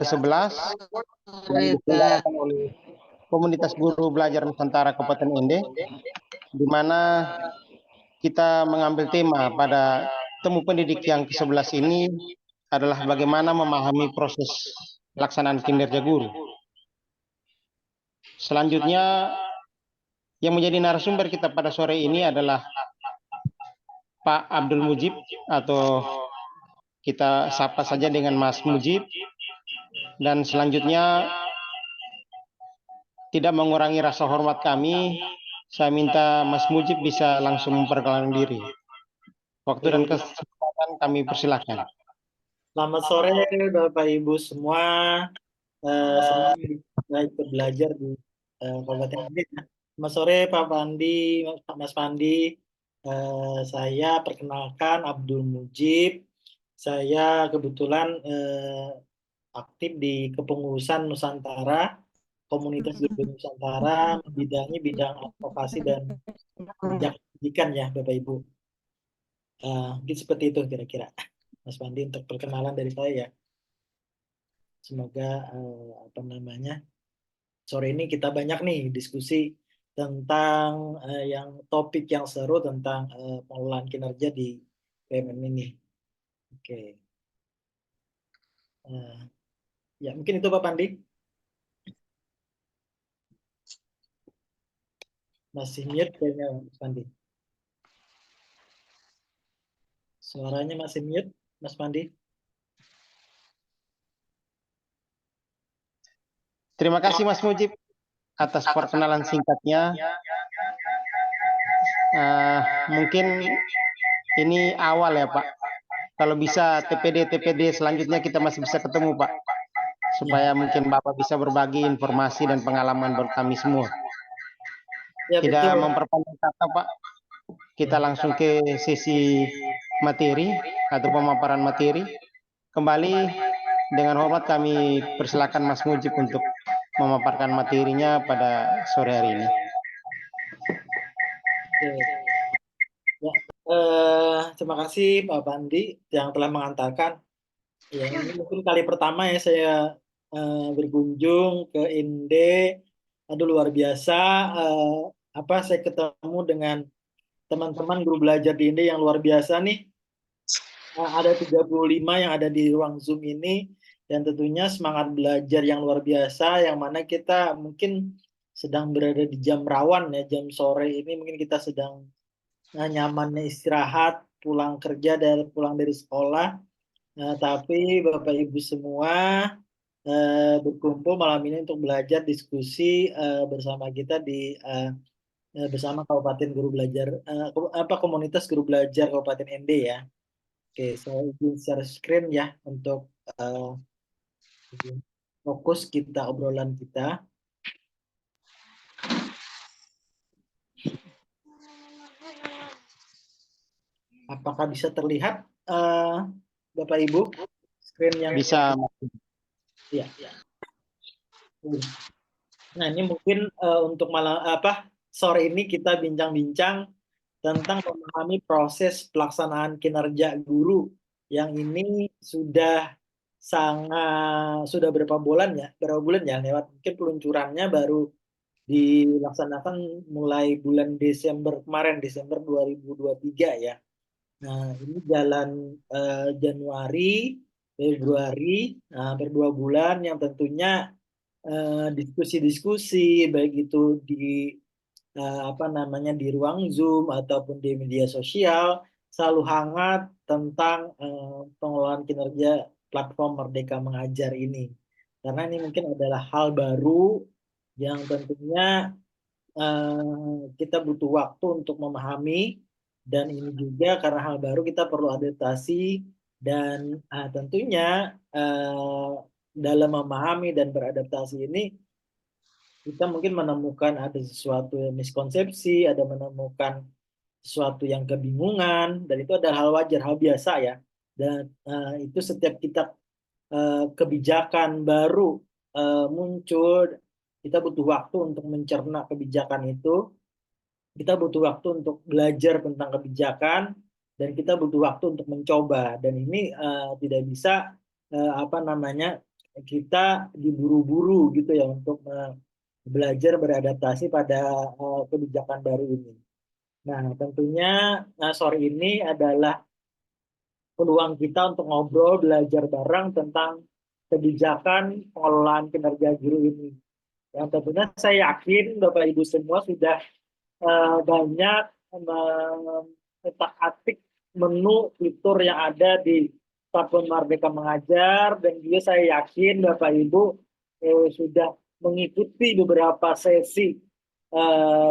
ke-11 yang diselenggarakan oleh Komunitas Guru Belajar Nusantara Kabupaten Ende, di mana kita mengambil tema pada temu pendidik yang ke-11 ini adalah bagaimana memahami proses pelaksanaan kinerja guru. Selanjutnya, yang menjadi narasumber kita pada sore ini adalah Pak Abdul Mujib, atau kita sapa saja dengan Mas Mujib. Dan selanjutnya, tidak mengurangi rasa hormat kami, saya minta Mas Mujib bisa langsung memperkenalkan diri. Waktu dan kesempatan kami persilahkan. Selamat sore Bapak Ibu semua. Senang ikut belajar di Kabupaten Ende. Selamat sore Pak Pandi, Mas Pandi. Saya perkenalkan Abdul Mujib. Saya kebetulan aktif di Kepengurusan Nusantara, Komunitas Guru Nusantara, membidangi bidang advokasi dan pendidikan ya Bapak Ibu. Mungkin seperti itu kira-kira Mas Pandi untuk perkenalan dari saya ya. Semoga sore ini kita banyak nih diskusi tentang yang topik yang seru tentang pengelolaan kinerja di BUMN ini. Oke. Ya mungkin itu Pak Pandi. Masih mute kayaknya Mas Pandi. Suaranya masih mute Mas Pandi. Terima kasih Mas Mujib atas perkenalan singkatnya. Mungkin ini awal ya Pak. Kalau bisa TPD selanjutnya kita masih bisa ketemu Pak. Supaya mungkin Bapak bisa berbagi informasi dan pengalaman buat kami semua. Ya, tidak betul. memperpanjang kata Pak. Kita langsung ke sesi materi atau pemaparan materi. Kembali dengan hormat kami persilakan Mas Mujib untuk memaparkan materinya pada sore hari ini. Ya, terima kasih Pak Pandi yang telah mengantarkan. Ya, ini mungkin kali pertama ya saya berkunjung ke Ende. Aduh luar biasa. Saya ketemu dengan teman-teman guru belajar di Ende yang luar biasa nih. Ada 35 yang ada di ruang Zoom ini, dan tentunya semangat belajar yang luar biasa, yang mana kita mungkin sedang berada di jam rawan ya, jam sore ini mungkin kita sedang nyamannya istirahat, pulang kerja dan pulang dari sekolah. Tapi Bapak Ibu semua berkumpul malam ini untuk belajar diskusi bersama kita di bersama Kabupaten Guru Belajar Komunitas Guru Belajar Kabupaten Ende ya. Oke, saya izin share screen ya untuk fokus kita obrolan kita. Apakah bisa terlihat Bapak Ibu screen yang bisa? Ya. Nah ini mungkin untuk sore ini kita bincang-bincang tentang memahami proses pelaksanaan kinerja guru yang ini sudah berapa bulan ya lewat, mungkin peluncurannya baru dilaksanakan mulai bulan Desember kemarin, Desember 2023 ya. Nah ini jalan Januari, Februari, hampir 2 bulan yang tentunya diskusi-diskusi baik itu di di ruang Zoom ataupun di media sosial selalu hangat tentang pengelolaan kinerja platform Merdeka Mengajar ini. Karena ini mungkin adalah hal baru yang tentunya kita butuh waktu untuk memahami, dan ini juga karena hal baru kita perlu adaptasi, dan tentunya dalam memahami dan beradaptasi ini kita mungkin menemukan ada sesuatu yang miskonsepsi, ada menemukan sesuatu yang kebingungan, dan itu adalah hal wajar, hal biasa ya. Dan itu setiap kita kebijakan baru muncul, kita butuh waktu untuk mencerna kebijakan itu, kita butuh waktu untuk belajar tentang kebijakan, dan kita butuh waktu untuk mencoba. Dan ini tidak bisa kita diburu-buru gitu ya untuk belajar beradaptasi pada kebijakan baru ini. Nah, tentunya sore ini adalah peluang kita untuk ngobrol, belajar bareng tentang kebijakan pengelolaan kinerja guru ini. Yang tentunya saya yakin Bapak Ibu semua sudah banyak mengotak-atik menu fitur yang ada di platform Merdeka Mengajar, dan juga saya yakin Bapak Ibu sudah mengikuti beberapa sesi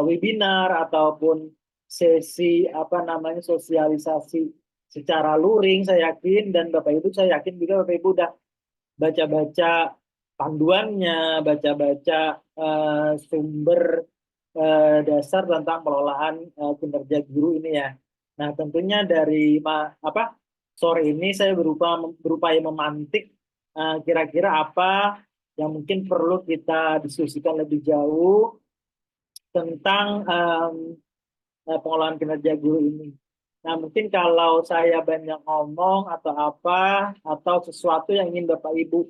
webinar ataupun sesi sosialisasi secara luring, saya yakin, dan Bapak Ibu saya yakin juga Bapak Ibu udah baca-baca panduannya, baca-baca sumber dasar tentang pengelolaan kinerja guru ini ya. Nah, tentunya dari sore ini saya berupaya memantik kira-kira apa yang mungkin perlu kita diskusikan lebih jauh tentang pengelolaan kinerja guru ini. Nah, mungkin kalau saya banyak ngomong atau apa, atau sesuatu yang ingin Bapak Ibu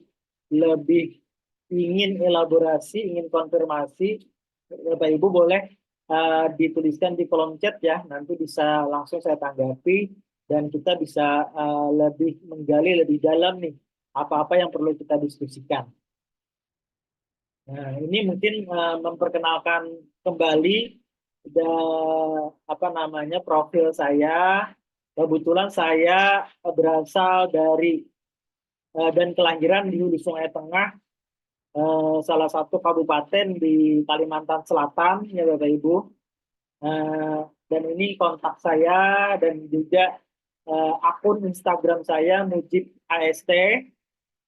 lebih ingin elaborasi, ingin konfirmasi, Bapak Ibu boleh dituliskan di kolom chat ya, nanti bisa langsung saya tanggapi, dan kita bisa lebih menggali lebih dalam nih, apa-apa yang perlu kita diskusikan. Nah, ini mungkin memperkenalkan kembali profil saya. Kebetulan saya berasal dari dan kelahiran di Hulu Sungai Tengah, salah satu kabupaten di Kalimantan Selatan ya Bapak Ibu. Dan ini kontak saya dan juga akun Instagram saya Mujib AST.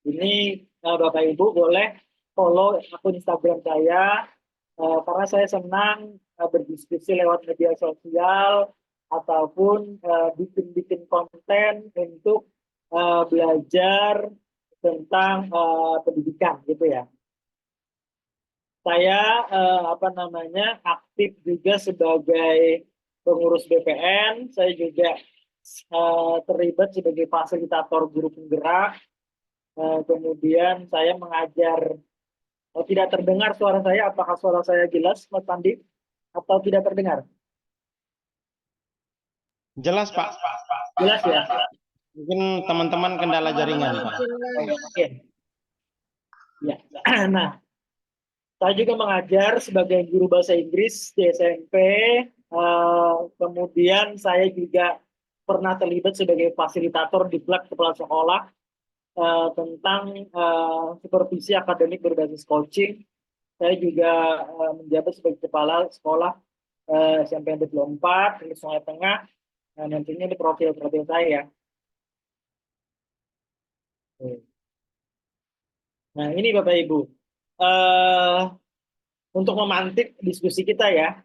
Ini Bapak Ibu boleh follow akun Instagram saya karena saya senang berdiskusi lewat media sosial ataupun bikin-bikin konten untuk belajar tentang pendidikan gitu ya. Saya aktif juga sebagai pengurus BPN. Saya juga terlibat sebagai fasilitator guru penggerak. Kemudian saya mengajar. Tidak terdengar suara saya. Apakah suara saya jelas, Mas Pandi? Atau tidak terdengar? Jelas, Pak. Jelas ya? Mungkin teman-teman kendala jaringan, Pak. Oke. Ya. Nah, saya juga mengajar sebagai guru bahasa Inggris di SMP. Kemudian saya juga pernah terlibat sebagai fasilitator di klub kepala sekolah tentang supervisi akademik berbasis coaching. Saya juga menjabat sebagai kepala sekolah SMP 24 di Sungai Tengah. Nah, nantinya di profil-profil saya. Nah, ini Bapak Ibu. Untuk memantik diskusi kita ya,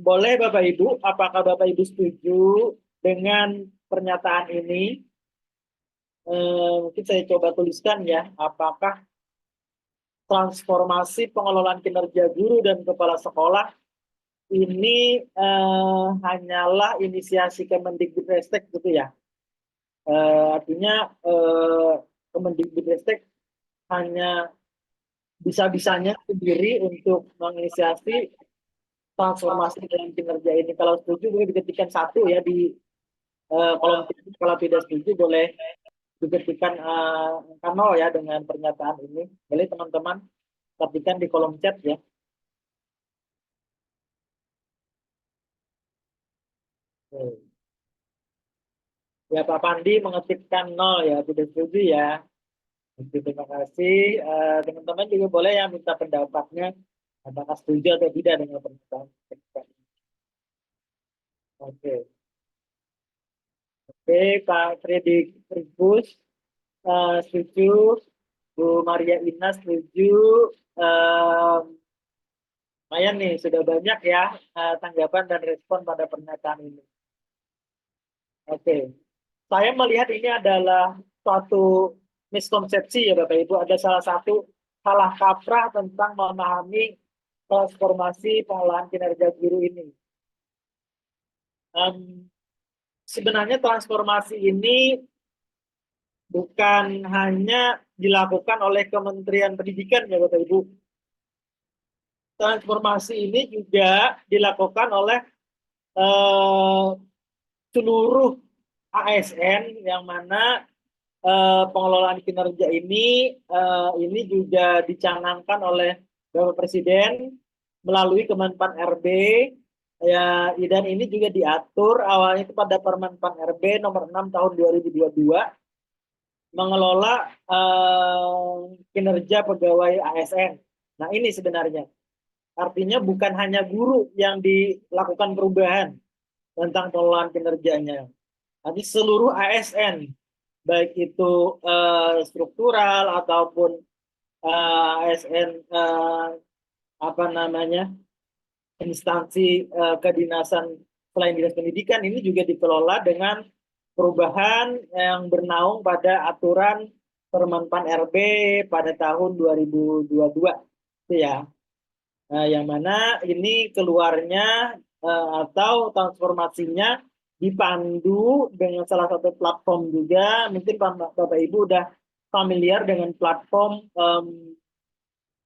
boleh Bapak Ibu, apakah Bapak Ibu setuju dengan pernyataan ini? Mungkin saya coba tuliskan ya, apakah transformasi pengelolaan kinerja guru dan kepala sekolah ini hanyalah inisiasi Kemendikbudristek gitu ya. Artinya Kemendikbudristek hanya bisa-bisanya sendiri untuk menginisiasi transformasi dalam kinerja ini. Kalau setuju boleh diketikkan satu ya di kolom chat. Kalau tidak setuju boleh diketikkan angka 0 ya dengan pernyataan ini. Boleh teman-teman ketikkan di kolom chat ya. Ya, Pak Pandi mengetikkan 0 ya, tidak setuju ya. Oke, terima kasih. Teman-teman juga boleh ya minta pendapatnya apakah setuju atau tidak dengan pernyataan. Oke. Oke, Pak Fredrik Tribus setuju. Bu Maria Ina setuju. Lumayan nih, sudah banyak ya tanggapan dan respon pada pernyataan ini. Oke, saya melihat ini adalah suatu miskonsepsi ya Bapak Ibu. Ada salah satu salah kaprah tentang memahami transformasi pengelolaan kinerja guru ini. Sebenarnya transformasi ini bukan hanya dilakukan oleh Kementerian Pendidikan ya Bapak Ibu. Transformasi ini juga dilakukan oleh eh, seluruh ASN yang mana pengelolaan kinerja ini juga dicanangkan oleh Bapak Presiden melalui Kemenpan RB ya, dan ini juga diatur awalnya itu pada Permenpan RB nomor 6 tahun 2022 mengelola kinerja pegawai ASN. Nah, ini sebenarnya artinya bukan hanya guru yang dilakukan perubahan tentang pengelolaan kinerjanya, tapi seluruh ASN, baik itu struktural ataupun ASN apa namanya instansi kedinasan selain dinas pendidikan ini juga dikelola dengan perubahan yang bernaung pada aturan Permenpan RB pada tahun 2022 itu ya. Yang mana ini keluarnya atau transformasinya dipandu dengan salah satu platform juga. Mungkin Bapak Ibu udah familiar dengan platform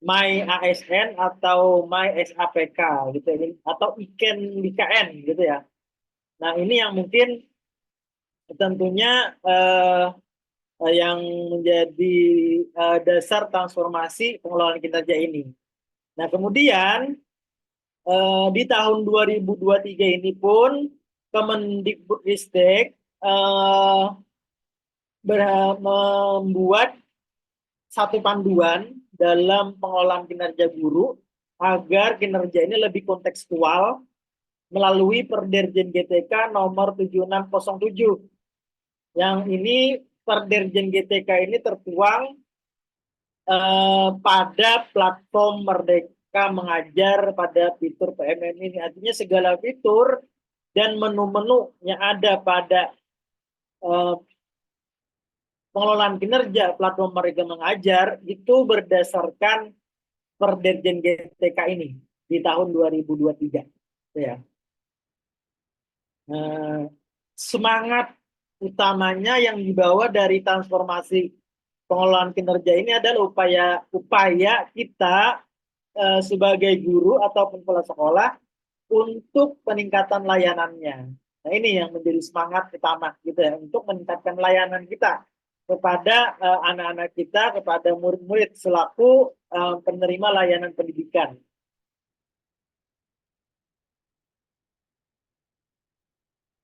My ASN atau My SAPK gitu ya, atau Iken BKN gitu ya. Nah, ini yang mungkin tentunya yang menjadi dasar transformasi pengelolaan kinerja ini. Nah, kemudian di tahun 2023 ini pun Kemendikbudristek membuat satu panduan dalam pengelolaan kinerja guru agar kinerja ini lebih kontekstual melalui Perderjen GTK nomor 7607. Yang ini Perderjen GTK ini tertuang pada platform Merdeka Mengajar pada fitur PMM ini. Artinya segala fitur dan menu-menu yang ada pada pengelolaan kinerja platform Merdeka Mengajar itu berdasarkan Perderjen GTK ini di tahun 2023. Ya. Semangat utamanya yang dibawa dari transformasi pengelolaan kinerja ini adalah upaya kita sebagai guru ataupun kepala sekolah untuk peningkatan layanannya. Nah, ini yang menjadi semangat utama gitu ya, untuk meningkatkan layanan kita kepada anak-anak kita, kepada murid-murid selaku penerima layanan pendidikan.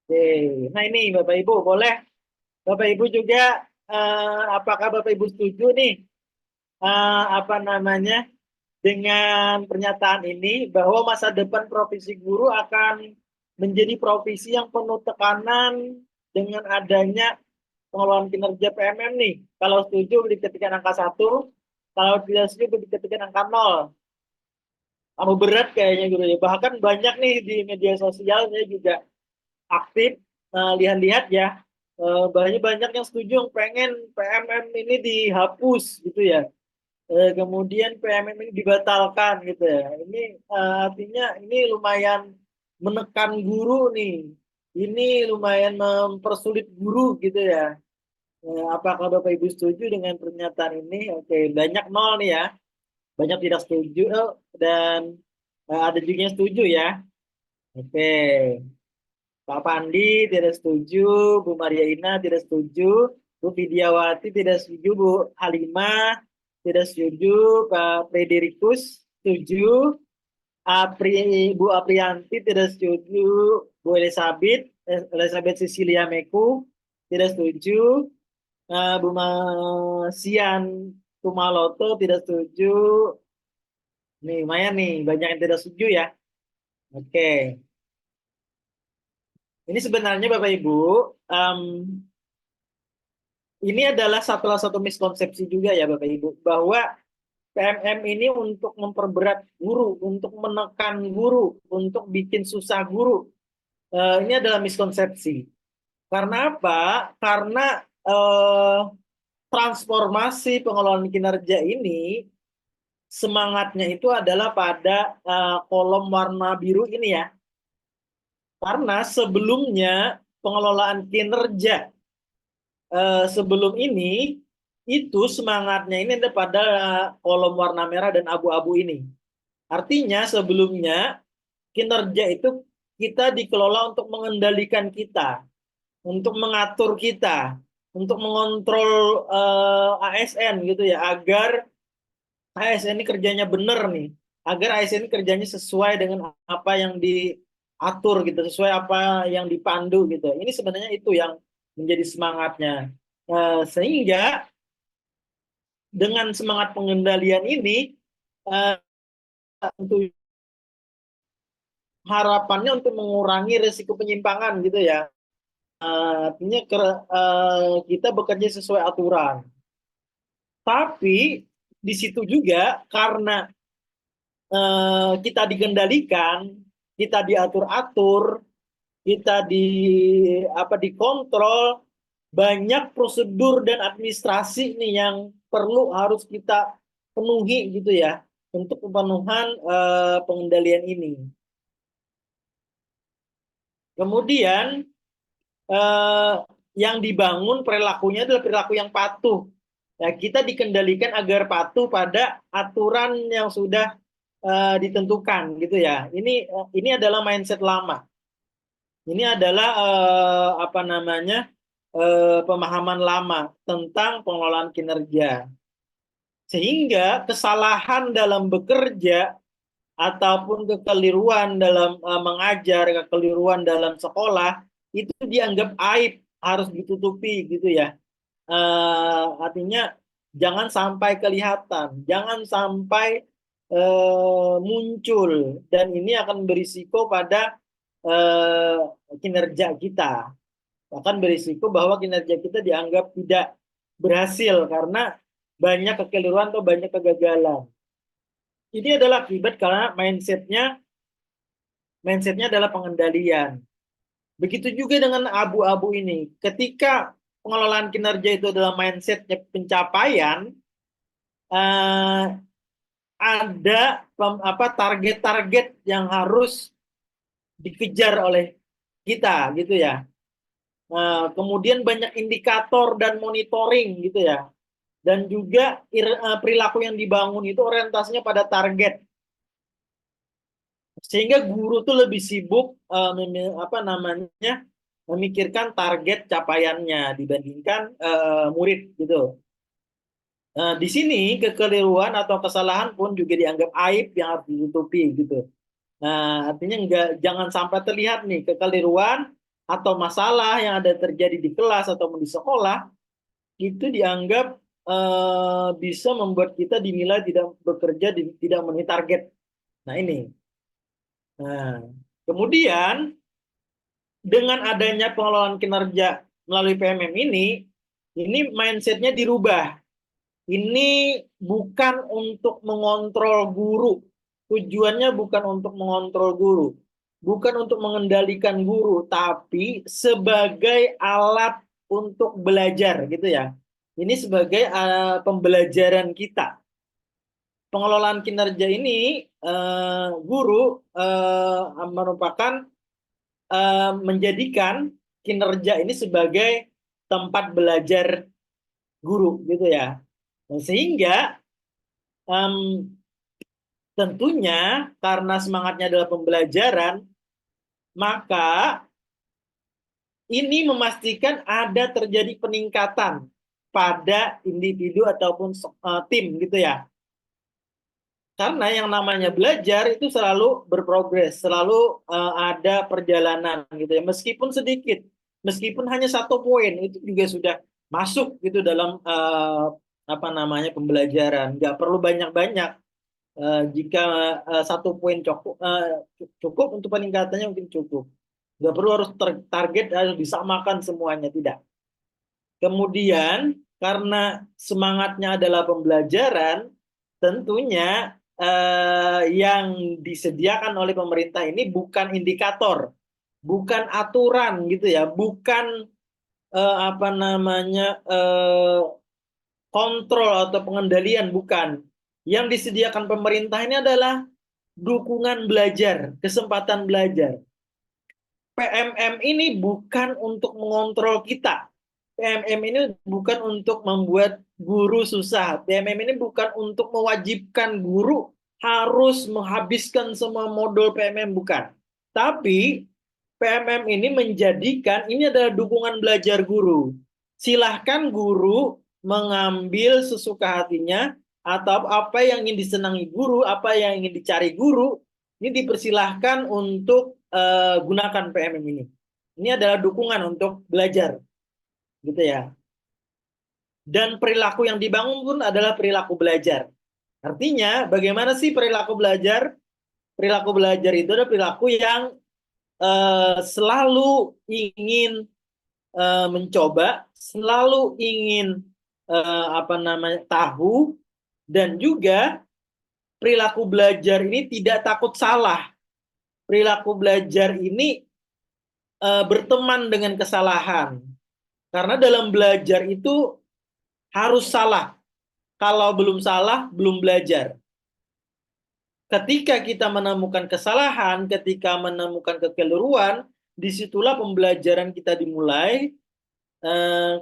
Oke. Nah, ini Bapak Ibu boleh Bapak Ibu juga apakah Bapak Ibu setuju nih apa namanya dengan pernyataan ini bahwa masa depan profesi guru akan menjadi profesi yang penuh tekanan dengan adanya pengelolaan kinerja PMM nih. Kalau setuju diketikkan angka 1, kalau tidak setuju diketikkan angka 0. Kamu berat kayaknya gitu ya. Bahkan banyak nih di media sosial saya juga aktif lihat-lihat ya. Banyak yang setuju yang pengen PMM ini dihapus gitu ya. Kemudian PMM ini dibatalkan gitu ya. Ini artinya ini lumayan menekan guru nih. Ini lumayan mempersulit guru gitu ya. Apakah Bapak Ibu setuju dengan pernyataan ini? Oke, banyak nol nih ya. Banyak tidak setuju dan ada juga yang setuju ya. Oke. Pak Pandi tidak setuju, Bu Maria Ina tidak setuju, Bu Widiawati tidak setuju, Bu Halimah tidak setuju, Pak Frederikus setuju, Bu Aprianti tidak setuju, Bu Elizabeth Cecilia Meku tidak setuju, Bu Masian Tumaloto tidak setuju. Nih, lumayan nih, banyak yang tidak setuju ya. Oke. Ini sebenarnya Bapak Ibu, ini adalah salah satu miskonsepsi juga ya Bapak Ibu, bahwa PMM ini untuk memperberat guru, untuk menekan guru, untuk bikin susah guru. Ini adalah miskonsepsi. Karena apa? Karena transformasi pengelolaan kinerja ini semangatnya itu adalah pada kolom warna biru ini ya. Karena sebelumnya pengelolaan kinerja sebelum ini itu semangatnya ini ada pada kolom warna merah dan abu-abu ini. Artinya sebelumnya kinerja itu kita dikelola untuk mengendalikan kita, untuk mengatur kita, untuk mengontrol ASN gitu ya, agar ASN ini kerjanya benar nih, agar ASN ini kerjanya sesuai dengan apa yang diatur gitu, sesuai apa yang dipandu gitu. Ini sebenarnya itu yang menjadi semangatnya. Sehingga dengan semangat pengendalian ini, eh, untuk harapannya untuk mengurangi risiko penyimpangan gitu ya. Artinya kita bekerja sesuai aturan. Tapi di situ juga karena kita dikendalikan, kita diatur-atur, kita dikontrol, banyak prosedur dan administrasi nih yang perlu harus kita penuhi gitu ya untuk pemenuhan pengendalian ini. Kemudian eh, yang dibangun perilakunya adalah perilaku yang patuh. Ya, kita dikendalikan agar patuh pada aturan yang sudah ditentukan gitu ya. Ini adalah mindset lama. Ini adalah apa namanya pemahaman lama tentang pengelolaan kinerja. Sehingga kesalahan dalam bekerja ataupun kekeliruan dalam mengajar, kekeliruan dalam sekolah itu dianggap aib, harus ditutupi gitu ya. Artinya jangan sampai kelihatan, jangan sampai muncul, dan ini akan berisiko pada eh, kinerja kita, akan berisiko bahwa kinerja kita dianggap tidak berhasil karena banyak kekeliruan atau banyak kegagalan. Ini adalah akibat karena mindsetnya adalah pengendalian. Begitu juga dengan abu-abu ini. Ketika pengelolaan kinerja itu adalah mindsetnya pencapaian, eh, ada target-target yang harus dikejar oleh kita gitu ya. Kemudian banyak indikator dan monitoring gitu ya. Dan juga perilaku yang dibangun itu orientasinya pada target. Sehingga guru tuh lebih sibuk memikirkan target capaiannya dibandingkan murid gitu. Di sini kekeliruan atau kesalahan pun juga dianggap aib yang harus ditutupi gitu. Nah, artinya jangan sampai terlihat nih kekeliruan atau masalah yang ada terjadi di kelas atau di sekolah itu dianggap bisa membuat kita dinilai tidak bekerja, tidak memenuhi target. Nah, ini. Nah, kemudian dengan adanya pengelolaan kinerja melalui PMM ini mindsetnya dirubah. Ini bukan untuk mengontrol guru. Tujuannya bukan untuk mengontrol guru. Bukan untuk mengendalikan guru, tapi sebagai alat untuk belajar gitu ya. Ini sebagai pembelajaran kita. Pengelolaan kinerja ini guru merupakan menjadikan kinerja ini sebagai tempat belajar guru gitu ya. Nah, sehingga tentunya karena semangatnya adalah pembelajaran, maka ini memastikan ada terjadi peningkatan pada individu ataupun tim gitu ya. Karena yang namanya belajar itu selalu berprogres, selalu ada perjalanan gitu ya. Meskipun sedikit, meskipun hanya 1 poin itu juga sudah masuk gitu dalam pembelajaran. Nggak perlu banyak-banyak. Jika 1 poin cukup untuk peningkatannya mungkin cukup. Nggak perlu harus target harus disamakan semuanya, tidak. Kemudian karena semangatnya adalah pembelajaran, tentunya yang disediakan oleh pemerintah ini bukan indikator, bukan aturan gitu ya, bukan kontrol atau pengendalian, bukan. Yang disediakan pemerintah ini adalah dukungan belajar, kesempatan belajar. PMM ini bukan untuk mengontrol kita, PMM ini bukan untuk membuat guru susah. PMM ini bukan untuk mewajibkan guru harus menghabiskan semua modul PMM, bukan. Tapi PMM ini menjadikan ini adalah dukungan belajar guru. Silahkan guru mengambil sesuka hatinya atau apa yang ingin disenangi guru, apa yang ingin dicari guru, ini dipersilahkan untuk gunakan PMM ini. Ini adalah dukungan untuk belajar, gitu ya. Dan perilaku yang dibangun pun adalah perilaku belajar. Artinya, bagaimana sih perilaku belajar? Perilaku belajar itu adalah perilaku yang selalu ingin mencoba, selalu ingin tahu, dan juga perilaku belajar ini tidak takut salah. Perilaku belajar ini berteman dengan kesalahan. Karena dalam belajar itu harus salah. Kalau belum salah, belum belajar. Ketika kita menemukan kesalahan, ketika menemukan kekeliruan, disitulah pembelajaran kita dimulai.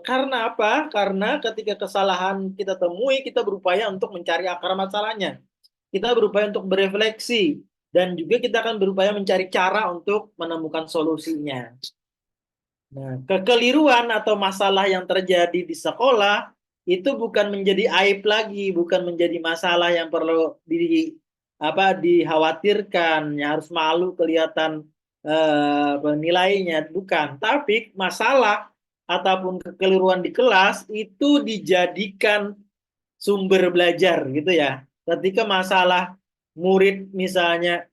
Karena apa? Karena ketika kesalahan kita temui, kita berupaya untuk mencari akar masalahnya. Kita berupaya untuk berefleksi. Dan juga kita akan berupaya mencari cara untuk menemukan solusinya. Nah, kekeliruan atau masalah yang terjadi di sekolah itu bukan menjadi aib lagi, bukan menjadi masalah yang perlu dikhawatirkan, ya harus malu kelihatan nilainya, bukan. Tapi masalah ataupun kekeliruan di kelas itu dijadikan sumber belajar, gitu ya. Ketika masalah murid misalnya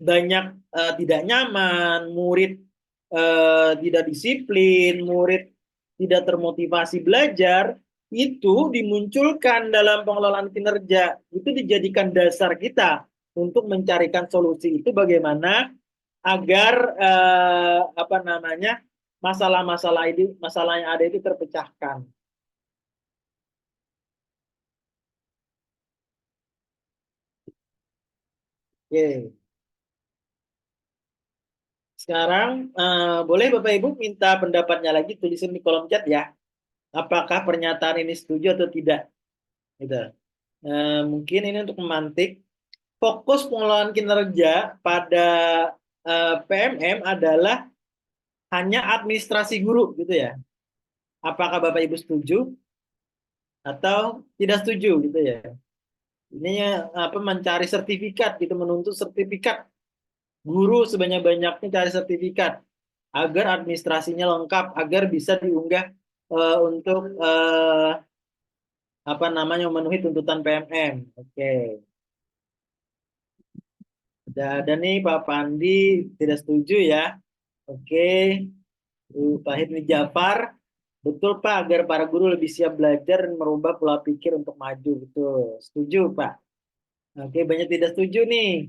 banyak tidak nyaman, murid tidak disiplin, murid tidak termotivasi belajar, itu dimunculkan dalam pengelolaan kinerja. Itu dijadikan dasar kita untuk mencarikan solusi itu bagaimana agar masalah yang ada itu terpecahkan. Oke. Sekarang boleh Bapak Ibu minta pendapatnya lagi, tulisin di kolom chat ya. Apakah pernyataan ini setuju atau tidak? Gitu. Mungkin ini untuk memantik. Fokus pengelolaan kinerja pada PMM adalah hanya administrasi guru, gitu ya. Apakah Bapak Ibu setuju atau tidak setuju, gitu ya? Ini mencari sertifikat, gitu, menuntut sertifikat guru sebanyak-banyaknya, cari sertifikat agar administrasinya lengkap, agar bisa diunggah untuk memenuhi tuntutan PMM. Oke. Ada nih Pak Pandi tidak setuju ya. Oke. Pak Hidni Jafar, betul Pak, agar para guru lebih siap belajar dan merubah pola pikir untuk maju. Betul. Setuju Pak. Oke, banyak tidak setuju nih.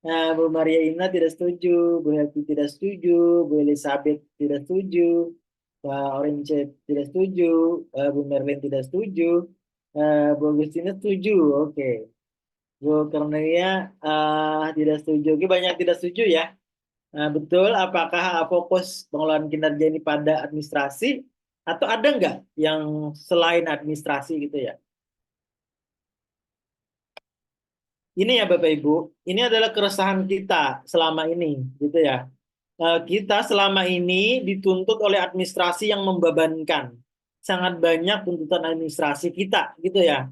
Nah, Bu Maria Ina tidak setuju, Bu Heti tidak setuju, Bu Elizabeth tidak setuju, Pak Orange tidak setuju, Bu Merlin tidak setuju, Bu Agustina setuju. Oke. Bu Cornelia tidak setuju. Oke, banyak tidak setuju ya. Nah, betul, apakah fokus pengelolaan kinerja ini pada administrasi atau ada nggak yang selain administrasi, gitu ya? Ini ya Bapak Ibu, ini adalah keresahan kita selama ini, gitu ya. Kita selama ini dituntut oleh administrasi yang membebankan. Sangat banyak tuntutan administrasi kita, gitu ya.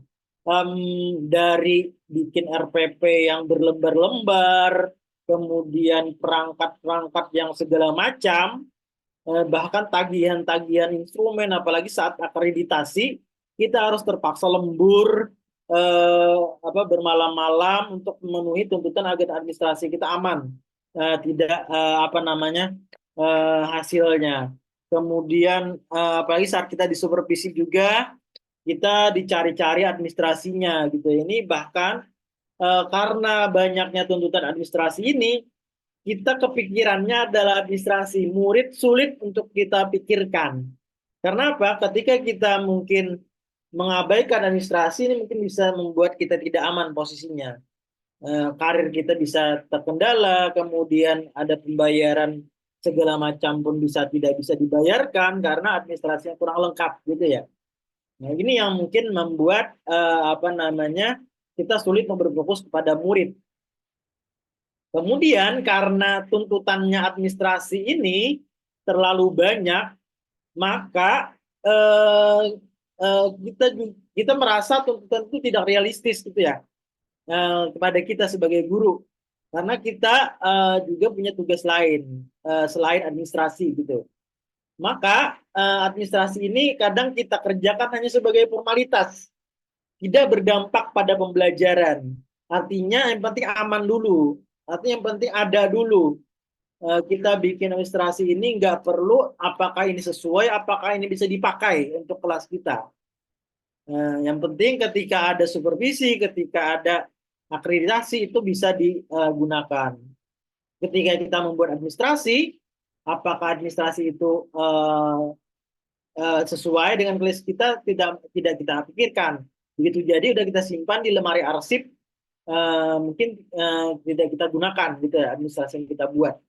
Dari bikin RPP yang berlembar-lembar, kemudian perangkat-perangkat yang segala macam, bahkan tagihan-tagihan instrumen, apalagi saat akreditasi, kita harus terpaksa lembur, bermalam-malam untuk memenuhi tuntutan agar administrasi kita aman, tidak hasilnya. Kemudian apalagi saat kita disupervisi juga, kita dicari-cari administrasinya, gitu. Ini bahkan karena banyaknya tuntutan administrasi ini, kita kepikirannya adalah administrasi. Murid sulit untuk kita pikirkan. Karena apa? Ketika kita mungkin mengabaikan administrasi, ini mungkin bisa membuat kita tidak aman posisinya. Karir kita bisa terkendala, kemudian ada pembayaran segala macam pun tidak bisa dibayarkan karena administrasinya kurang lengkap gitu ya. Nah, ini yang mungkin membuat kita sulit berfokus kepada murid. Kemudian karena tuntutannya administrasi ini terlalu banyak, maka eh, kita merasa tuntutan itu tidak realistis gitu ya, kepada kita sebagai guru, karena kita juga punya tugas lain selain administrasi gitu. Maka administrasi ini kadang kita kerjakan hanya sebagai formalitas, tidak berdampak pada pembelajaran. Artinya yang penting aman dulu, artinya yang penting ada dulu. Kita bikin administrasi ini nggak perlu apakah ini sesuai, apakah ini bisa dipakai untuk kelas kita. Yang penting ketika ada supervisi, ketika ada akreditasi itu bisa digunakan. Ketika kita membuat administrasi, apakah administrasi itu sesuai dengan kelas kita, tidak kita pikirkan. Begitu jadi udah kita simpan di lemari arsip, mungkin tidak kita gunakan gitu ya, administrasi yang kita buat.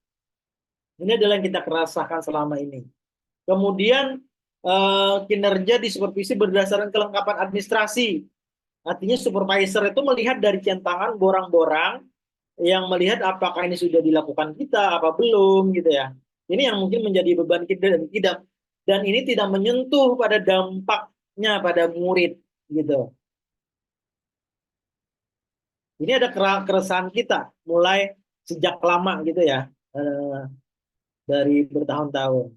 Ini adalah yang kita rasakan selama ini. Kemudian kinerja di supervisi berdasarkan kelengkapan administrasi. Artinya supervisor itu melihat dari centangan borang-borang yang melihat apakah ini sudah dilakukan kita, apa belum gitu ya. Ini yang mungkin menjadi beban kita dan ini tidak menyentuh pada dampaknya pada murid gitu. Ini ada keresahan kita mulai sejak lama gitu ya, dari bertahun-tahun.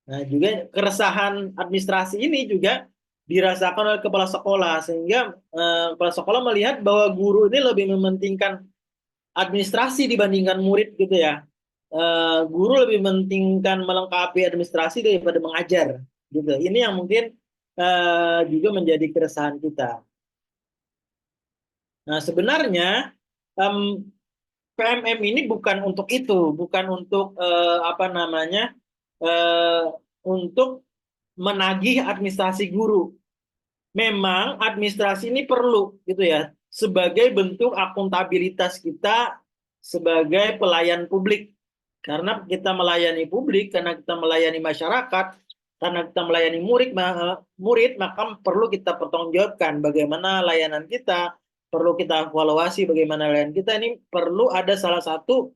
Nah, juga keresahan administrasi ini juga dirasakan oleh kepala sekolah, sehingga kepala sekolah melihat bahwa guru ini lebih mementingkan administrasi dibandingkan murid gitu ya. Guru lebih mementingkan melengkapi administrasi daripada mengajar gitu. Ini yang mungkin juga menjadi keresahan kita. Nah, sebenarnya PMM ini bukan untuk itu, bukan untuk untuk menagih administrasi guru. Memang administrasi ini perlu gitu ya, sebagai bentuk akuntabilitas kita sebagai pelayan publik. Karena kita melayani publik, karena kita melayani masyarakat, karena kita melayani murid, maka perlu kita pertanggungjawabkan bagaimana layanan kita, perlu kita evaluasi bagaimana layanan kita. Ini perlu ada salah satu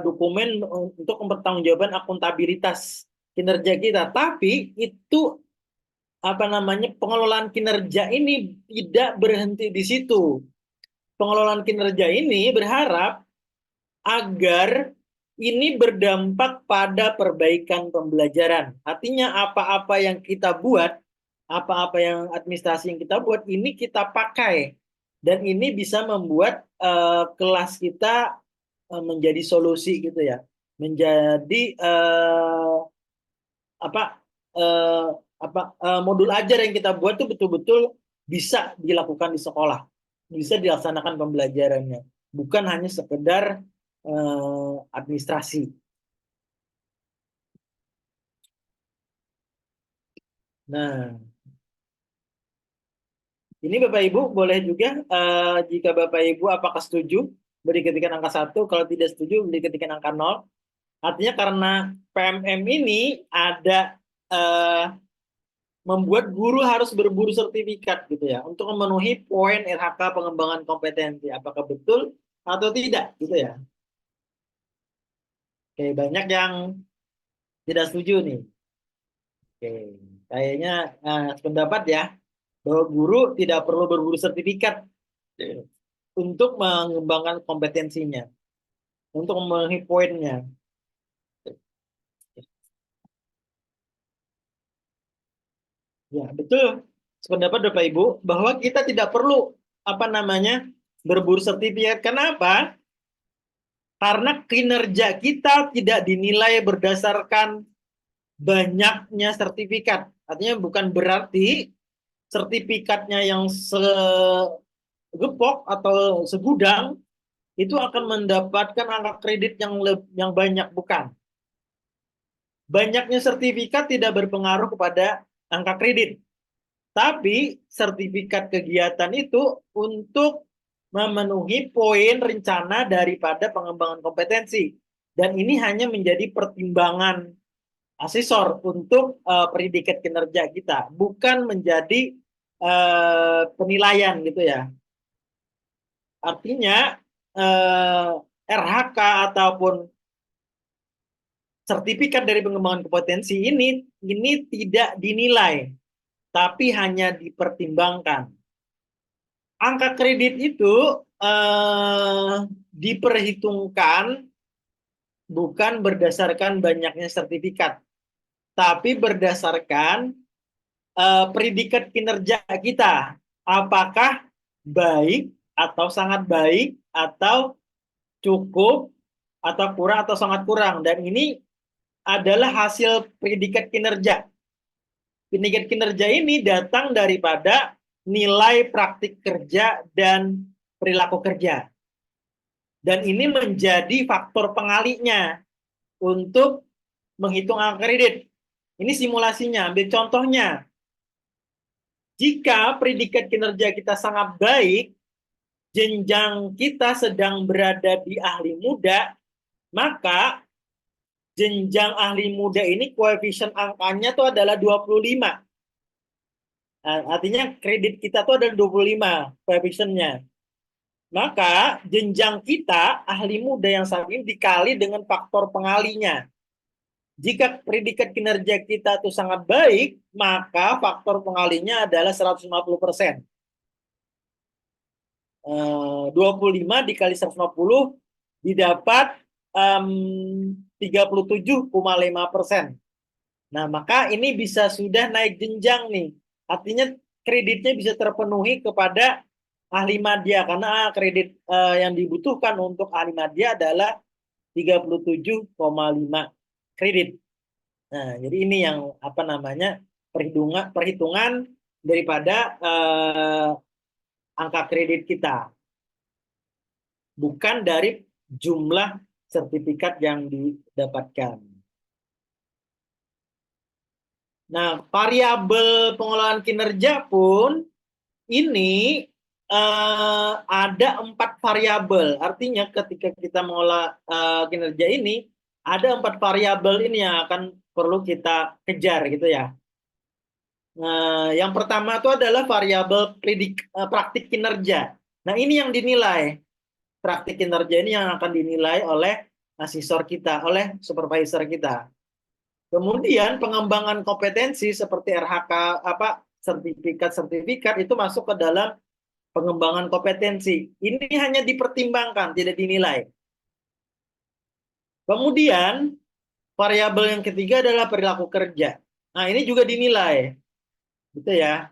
dokumen untuk mempertanggungjawabkan akuntabilitas kinerja kita. Tapi itu pengelolaan kinerja ini tidak berhenti di situ. Pengelolaan kinerja ini berharap agar ini berdampak pada perbaikan pembelajaran. Artinya apa-apa yang kita buat, apa-apa yang administrasi yang kita buat, ini kita pakai. Dan ini bisa membuat kelas kita menjadi solusi gitu ya. Menjadi modul ajar yang kita buat itu betul-betul bisa dilakukan di sekolah. Bisa dilaksanakan pembelajarannya. Bukan hanya sekedar administrasi. Nah, ini Bapak Ibu boleh juga jika Bapak Ibu apakah setuju beri ketikan angka 1, kalau tidak setuju beri ketikan angka 0. Artinya karena PMM ini ada membuat guru harus berburu sertifikat gitu ya untuk memenuhi poin RHK pengembangan kompetensi. Apakah betul atau tidak gitu ya? Oke, banyak yang tidak setuju nih. Oke, kayaknya pendapat ya bahwa guru tidak perlu berburu sertifikat untuk mengembangkan kompetensinya, untuk memenuhi poinnya. Ya, betul. Sependapat Bapak Ibu bahwa kita tidak perlu berburu sertifikat. Kenapa? Karena kinerja kita tidak dinilai berdasarkan banyaknya sertifikat. Artinya bukan berarti sertifikatnya yang segepok atau segudang itu akan mendapatkan angka kredit yang banyak, bukan. Banyaknya sertifikat tidak berpengaruh kepada angka kredit. Tapi sertifikat kegiatan itu untuk memenuhi poin rencana daripada pengembangan kompetensi. Dan ini hanya menjadi pertimbangan asesor untuk predikat kinerja kita, bukan menjadi penilaian gitu ya. Artinya RHK ataupun sertifikat dari pengembangan kompetensi ini tidak dinilai, tapi hanya dipertimbangkan. Angka kredit itu diperhitungkan bukan berdasarkan banyaknya sertifikat, tapi berdasarkan predikat kinerja kita. Apakah baik atau sangat baik, atau cukup, atau kurang, atau sangat kurang. Dan ini adalah hasil predikat kinerja. Predikat kinerja ini datang daripada nilai praktik kerja dan perilaku kerja. Dan ini menjadi faktor pengalinya untuk menghitung angka kredit. Ini simulasinya, ambil contohnya. Jika predikat kinerja kita sangat baik, jenjang kita sedang berada di ahli muda, maka jenjang ahli muda ini koefisien angkanya itu adalah 25. Nah, artinya kredit kita itu adalah 25 koefisiennya. Maka jenjang kita ahli muda yang saat ini dikali dengan faktor pengalinya. Jika predikat kinerja kita itu sangat baik, maka faktor pengalinya adalah 150%. 25 dikali 150 didapat 37,5%. Nah, maka ini bisa sudah naik jenjang nih. Artinya kreditnya bisa terpenuhi kepada ahli madya, karena kredit yang dibutuhkan untuk ahli madya adalah 37,5 kredit. Nah, jadi ini yang apa namanya perhitungan daripada angka kredit kita, bukan dari jumlah sertifikat yang didapatkan. Nah, variabel pengelolaan kinerja pun ini ada 4 variabel. Artinya ketika kita mengolah kinerja ini, ada 4 variabel ini yang akan perlu kita kejar gitu ya. Nah, yang pertama itu adalah variabel praktik kinerja. Nah, ini yang dinilai. Praktik kinerja ini yang akan dinilai oleh asesor kita, oleh supervisor kita. Kemudian pengembangan kompetensi seperti RHK, sertifikat-sertifikat itu masuk ke dalam pengembangan kompetensi. Ini hanya dipertimbangkan, tidak dinilai. Kemudian variabel yang ketiga adalah perilaku kerja. Nah, ini juga dinilai. Gitu ya.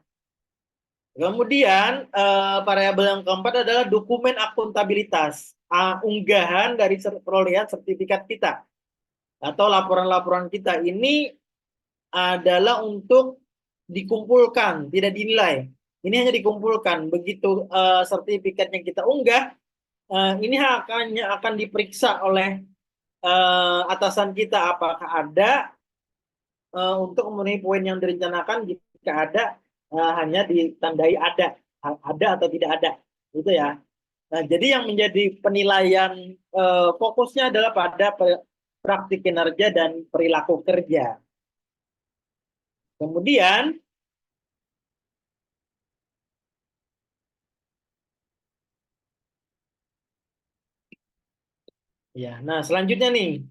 Kemudian variabel yang keempat adalah dokumen akuntabilitas, unggahan dari perolehan sertifikat kita atau laporan-laporan kita. Ini adalah untuk dikumpulkan, tidak dinilai. Ini hanya dikumpulkan. Begitu sertifikat yang kita unggah, ini akan diperiksa oleh atasan kita apakah ada untuk memenuhi poin yang direncanakan. Jika ada, hanya ditandai ada atau tidak ada, gitu ya. Nah, jadi yang menjadi penilaian fokusnya adalah pada praktik kinerja dan perilaku kerja. Kemudian ya, nah selanjutnya nih.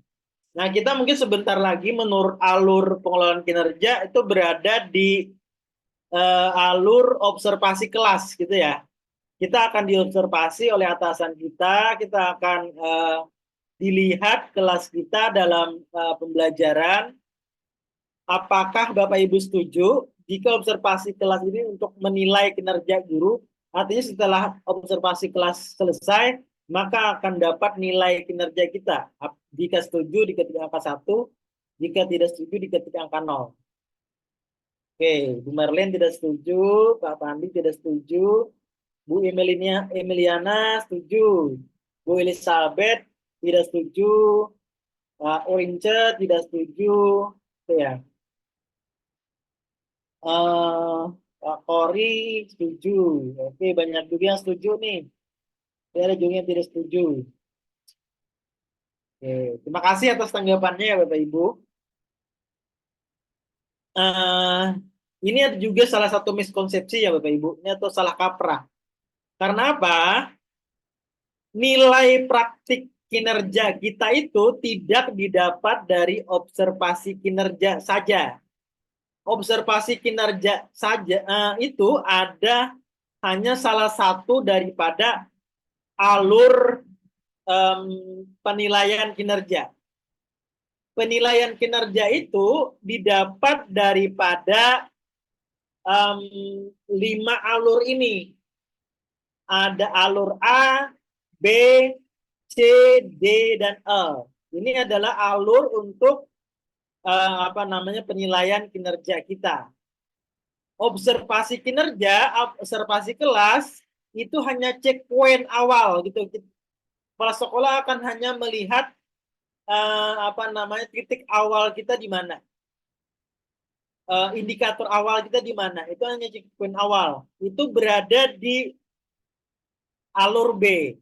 Nah, kita mungkin sebentar lagi menurut alur pengelolaan kinerja itu berada di alur observasi kelas gitu ya. Kita akan diobservasi oleh atasan kita akan dilihat kelas kita dalam pembelajaran. Apakah Bapak Ibu setuju jika observasi kelas ini untuk menilai kinerja guru? Artinya setelah observasi kelas selesai, maka akan dapat nilai kinerja kita. Jika setuju diketik angka 1, jika tidak setuju diketik angka 0. Oke, Bu Marlene tidak setuju, Pak Pandi tidak setuju, Bu Emiliana setuju, Bu Elizabeth tidak setuju, Pak Orince tidak setuju, oke ya. Pak Kori setuju. Oke, banyak juga yang setuju nih. Ada juga yang tidak setuju. Terima kasih atas tanggapannya ya Bapak Ibu. Eh, ini ada juga salah satu miskonsepsi ya Bapak Ibu, ini atau salah kaprah. Karena apa? Nilai praktik kinerja kita itu tidak didapat dari observasi kinerja saja. Observasi kinerja saja itu ada hanya salah satu daripada alur penilaian kinerja. Penilaian kinerja itu didapat daripada 5 alur ini. Ada alur A, B, C, D, dan E. Ini adalah alur untuk penilaian kinerja kita. Observasi kinerja, observasi kelas itu hanya checkpoint awal gitu. Kepala sekolah akan hanya melihat titik awal kita di mana. Indikator awal kita di mana. Itu hanya checkpoint awal. Itu berada di alur B,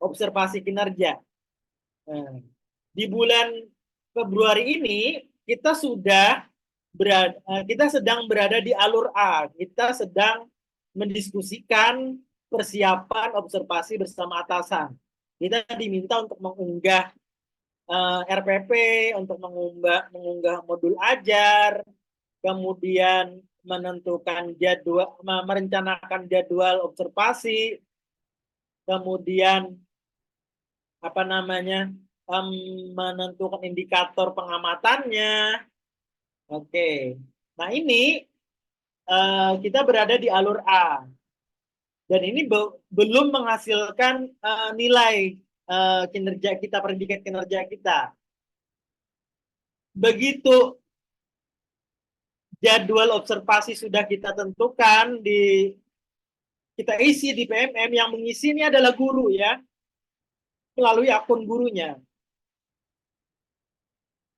observasi kinerja. Nah, di bulan Februari ini kita sedang berada di alur A. Kita sedang mendiskusikan persiapan observasi bersama atasan. Kita diminta untuk mengunggah RPP, untuk mengunggah modul ajar, kemudian merencanakan jadwal observasi, kemudian menentukan indikator pengamatannya. Oke, nah ini kita berada di alur A dan ini belum menghasilkan nilai kinerja kita, predikat kinerja kita. Begitu jadwal observasi sudah kita tentukan kita isi di PMM, yang mengisi ini adalah guru ya, melalui akun gurunya.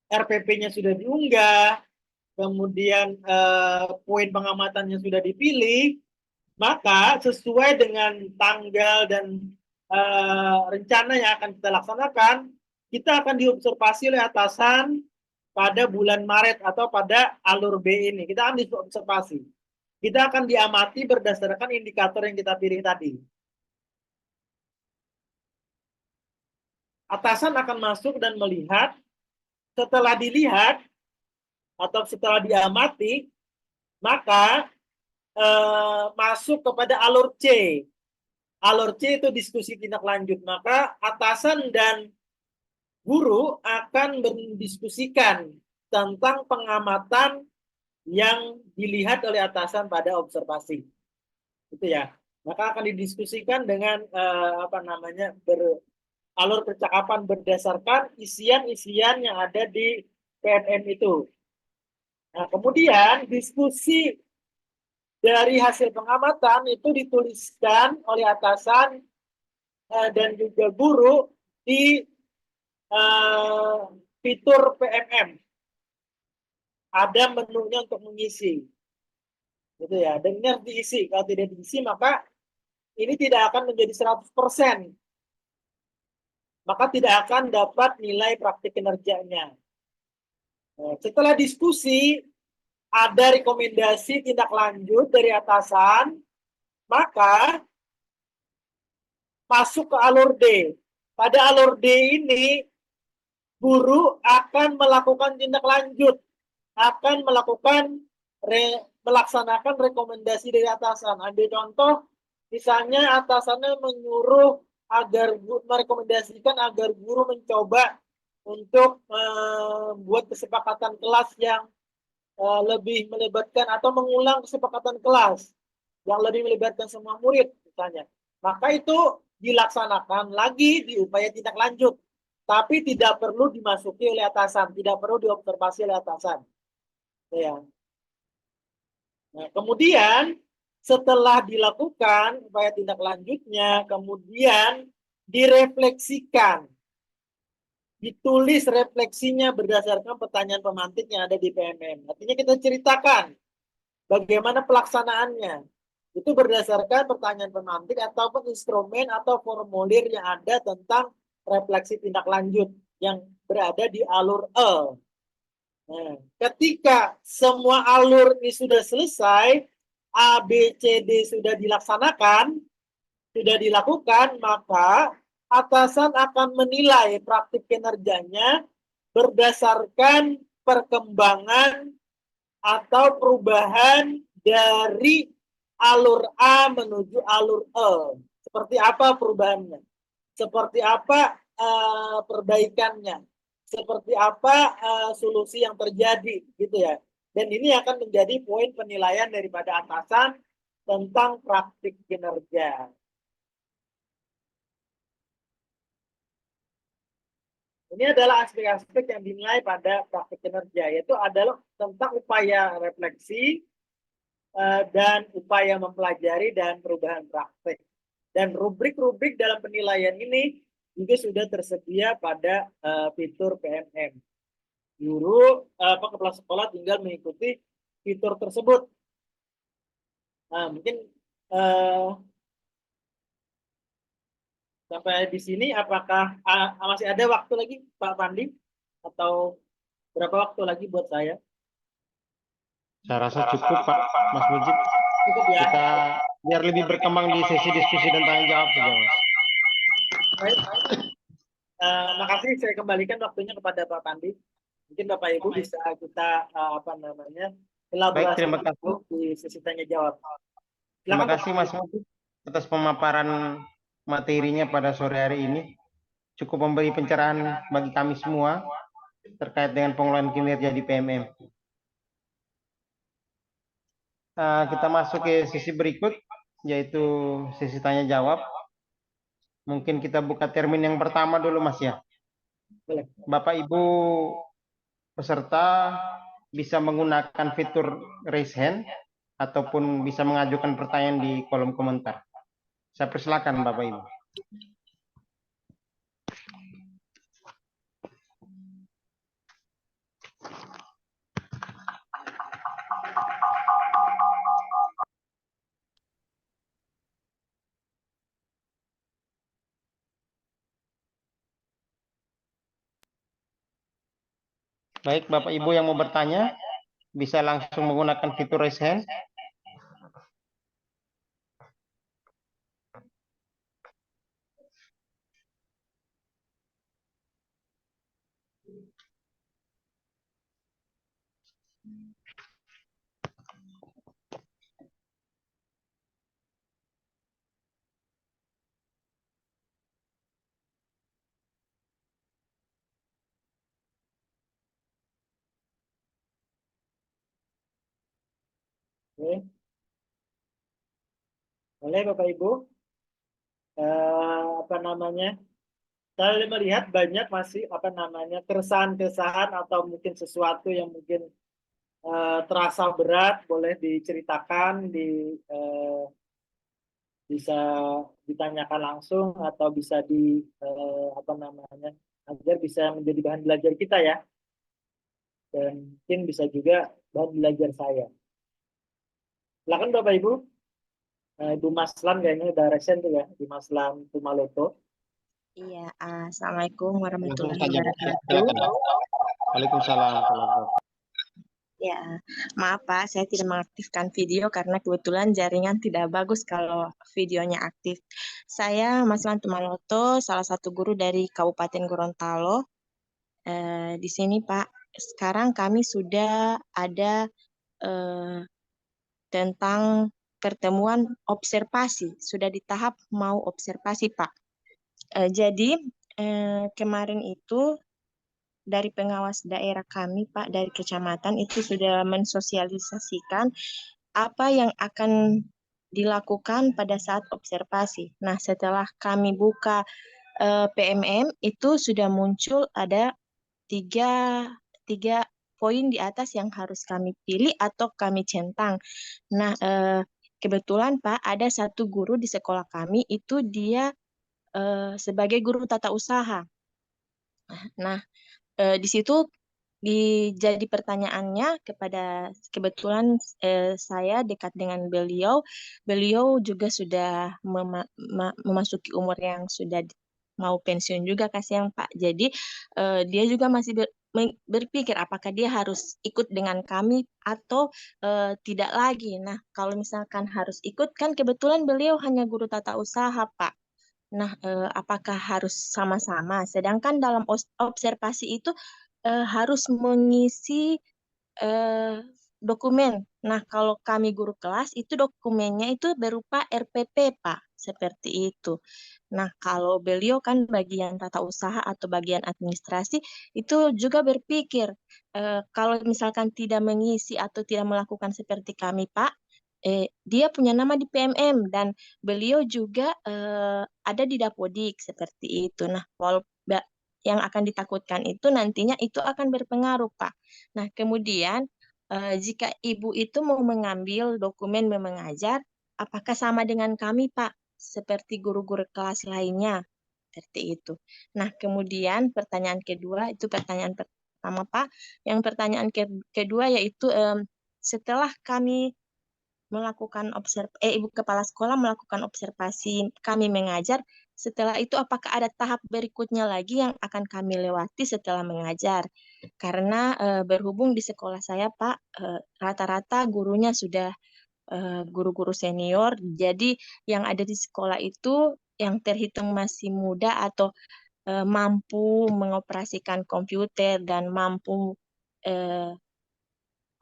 RPP-nya sudah diunggah, kemudian poin pengamatannya sudah dipilih, maka sesuai dengan tanggal dan rencana yang akan kita laksanakan, kita akan diobservasi oleh atasan pada bulan Maret atau pada alur B ini. Kita akan diobservasi. Kita akan diamati berdasarkan indikator yang kita pilih tadi. Atasan akan masuk dan melihat, setelah dilihat atau setelah diamati, maka masuk kepada alur C. Alur C itu diskusi tindak lanjut. Maka atasan dan guru akan mendiskusikan tentang pengamatan yang dilihat oleh atasan pada observasi. Itu ya. Maka akan didiskusikan dengan alur percakapan berdasarkan isian-isian yang ada di PNM itu. Nah, kemudian diskusi dari hasil pengamatan itu dituliskan oleh atasan dan juga guru di fitur PMM. Ada menunya untuk mengisi. Gitu ya. Dan ini harus diisi. Kalau tidak diisi, maka ini tidak akan menjadi 100%. Maka tidak akan dapat nilai praktik kinerjanya. Nah, setelah diskusi, ada rekomendasi tindak lanjut dari atasan, maka masuk ke alur D. Pada alur D ini, guru akan melakukan tindak lanjut, akan melaksanakan rekomendasi dari atasan. Ambil contoh, misalnya atasannya menyuruh merekomendasikan agar guru mencoba untuk membuat kesepakatan kelas yang lebih melibatkan atau mengulang kesepakatan kelas yang lebih melibatkan semua murid misalnya. Maka itu dilaksanakan lagi di upaya tindak lanjut, tapi tidak perlu dimasuki oleh atasan, tidak perlu diobservasi oleh atasan. Ya. Nah, kemudian setelah dilakukan upaya tindak lanjutnya, kemudian direfleksikan, ditulis refleksinya berdasarkan pertanyaan pemantik yang ada di PMM. Artinya kita ceritakan bagaimana pelaksanaannya. Itu berdasarkan pertanyaan pemantik ataupun instrumen atau formulir yang ada tentang refleksi tindak lanjut yang berada di alur E. Nah, ketika semua alur ini sudah selesai, A, B, C, D sudah dilaksanakan, sudah dilakukan, maka atasan akan menilai praktik kinerjanya berdasarkan perkembangan atau perubahan dari alur A menuju alur E. Seperti apa perubahannya? Seperti apa perbaikannya? Seperti apa solusi yang terjadi, gitu ya. Dan ini akan menjadi poin penilaian daripada atasan tentang praktik kinerja. Ini adalah aspek-aspek yang dinilai pada praktik kinerja, yaitu adalah tentang upaya refleksi dan upaya mempelajari dan perubahan praktik. Dan rubrik-rubrik dalam penilaian ini juga sudah tersedia pada fitur PMM. Guru kepala sekolah tinggal mengikuti fitur tersebut. Nah, mungkin sampai di sini apakah masih ada waktu lagi Pak Pandi? Atau berapa waktu lagi buat saya? Saya rasa cukup Pak Mas Mujib. Cukup ya. Kita biar lebih berkembang di sesi diskusi dan tanya jawab saja Mas. Baik. Makasih, saya kembalikan waktunya kepada Pak Pandi. Mungkin Bapak Ibu bisa kita Baik, terima kasih. di sesi tanya jawab. Terima kasih Mas Mujib atas pemaparan materinya pada sore hari ini. Cukup memberi pencerahan bagi kami semua terkait dengan pengelolaan kinerja di PMM. Kita masuk ke sesi berikut, yaitu sesi tanya jawab. Mungkin kita buka termin yang pertama dulu Mas ya. Boleh. Bapak Ibu peserta bisa menggunakan fitur raise hand ataupun bisa mengajukan pertanyaan di kolom komentar. Saya persilakan Bapak Ibu. Baik, Bapak Ibu yang mau bertanya bisa langsung menggunakan fitur raise hand. Boleh. Boleh Bapak Ibu. Saya melihat banyak masih keresahan-keresahan atau mungkin sesuatu yang mungkin terasa berat, boleh diceritakan bisa ditanyakan langsung atau bisa agar bisa menjadi bahan belajar kita ya, dan mungkin bisa juga bahan belajar saya. Silakan Bapak Ibu. Ibu Maslan kayaknya udah resen tuh ya, Ibu Maslan Tumaloto. Iya, Assalamualaikum warahmatullahi Langsung saja, wabarakatuh. Waalaikumsalam. Ya, maaf Pak, saya tidak mengaktifkan video karena kebetulan jaringan tidak bagus kalau videonya aktif. Saya Maslan Tumaloto, salah satu guru dari Kabupaten Gorontalo. Di sini Pak, sekarang kami sudah ada tentang pertemuan observasi, sudah di tahap mau observasi Pak. Jadi kemarin itu dari pengawas daerah kami, Pak, dari kecamatan itu sudah mensosialisasikan apa yang akan dilakukan pada saat observasi. Nah, setelah kami buka PMM, itu sudah muncul ada tiga poin di atas yang harus kami pilih atau kami centang. Nah, kebetulan, Pak, ada satu guru di sekolah kami, itu dia sebagai guru tata usaha. Nah, di situ jadi pertanyaannya kebetulan saya dekat dengan beliau juga sudah memasuki umur yang sudah mau pensiun juga kasihan Pak. Jadi dia juga masih berpikir apakah dia harus ikut dengan kami atau tidak lagi. Nah, kalau misalkan harus ikut kan kebetulan beliau hanya guru tata usaha Pak. Nah, apakah harus sama-sama? Sedangkan dalam observasi itu harus mengisi eh, dokumen. Nah, kalau kami guru kelas itu dokumennya itu berupa RPP, Pak, seperti itu. Nah, kalau beliau kan bagian tata usaha atau bagian administrasi itu juga berpikir kalau misalkan tidak mengisi atau tidak melakukan seperti kami, Pak, dia punya nama di PMM dan beliau juga ada di Dapodik seperti itu. Nah, yang akan ditakutkan itu nantinya itu akan berpengaruh, Pak. Nah, kemudian jika ibu itu mau mengambil dokumen mengajar, apakah sama dengan kami, Pak? Seperti guru-guru kelas lainnya, seperti itu. Nah, kemudian pertanyaan kedua, itu pertanyaan pertama, Pak. Yang pertanyaan kedua yaitu setelah kami melakukan ibu kepala sekolah melakukan observasi kami mengajar, setelah itu apakah ada tahap berikutnya lagi yang akan kami lewati setelah mengajar? Karena berhubung di sekolah saya, Pak, rata-rata gurunya sudah guru-guru senior, jadi yang ada di sekolah itu yang terhitung masih muda atau mampu mengoperasikan komputer dan mampu eh,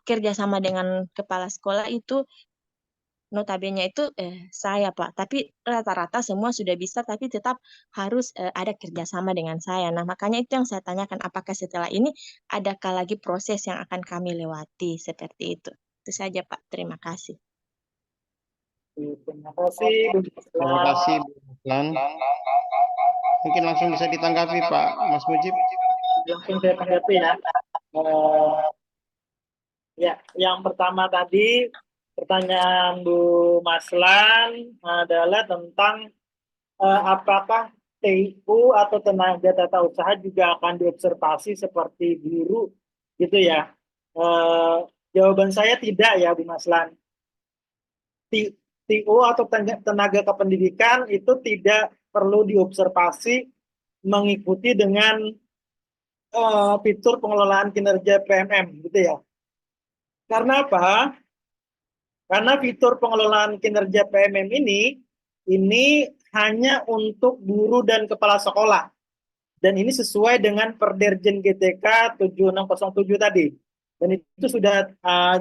kerjasama dengan kepala sekolah itu notabene itu saya, Pak. Tapi rata-rata semua sudah bisa, tapi tetap harus ada kerjasama dengan saya. Nah, makanya itu yang saya tanyakan, apakah setelah ini adakah lagi proses yang akan kami lewati seperti itu. Itu saja, Pak. Terima kasih. Terima kasih, Bu Terima kasih, Maslan. Bu Maslan. Mungkin langsung bisa ditanggapi, Pak Mas Mujib. Langsung saya tanggapi ya. Eh, Ya, yang pertama tadi pertanyaan Bu Maslan adalah tentang apakah TIU atau tenaga tata usaha juga akan diobservasi seperti guru gitu ya. Eh, Jawaban saya tidak ya Bu Maslan. TIU atau tenaga kependidikan itu tidak perlu diobservasi mengikuti dengan fitur pengelolaan kinerja PMM gitu ya. Karena apa? Karena fitur pengelolaan kinerja PMM ini hanya untuk guru dan kepala sekolah. Dan ini sesuai dengan Perderjen GTK 7607 tadi. Dan itu sudah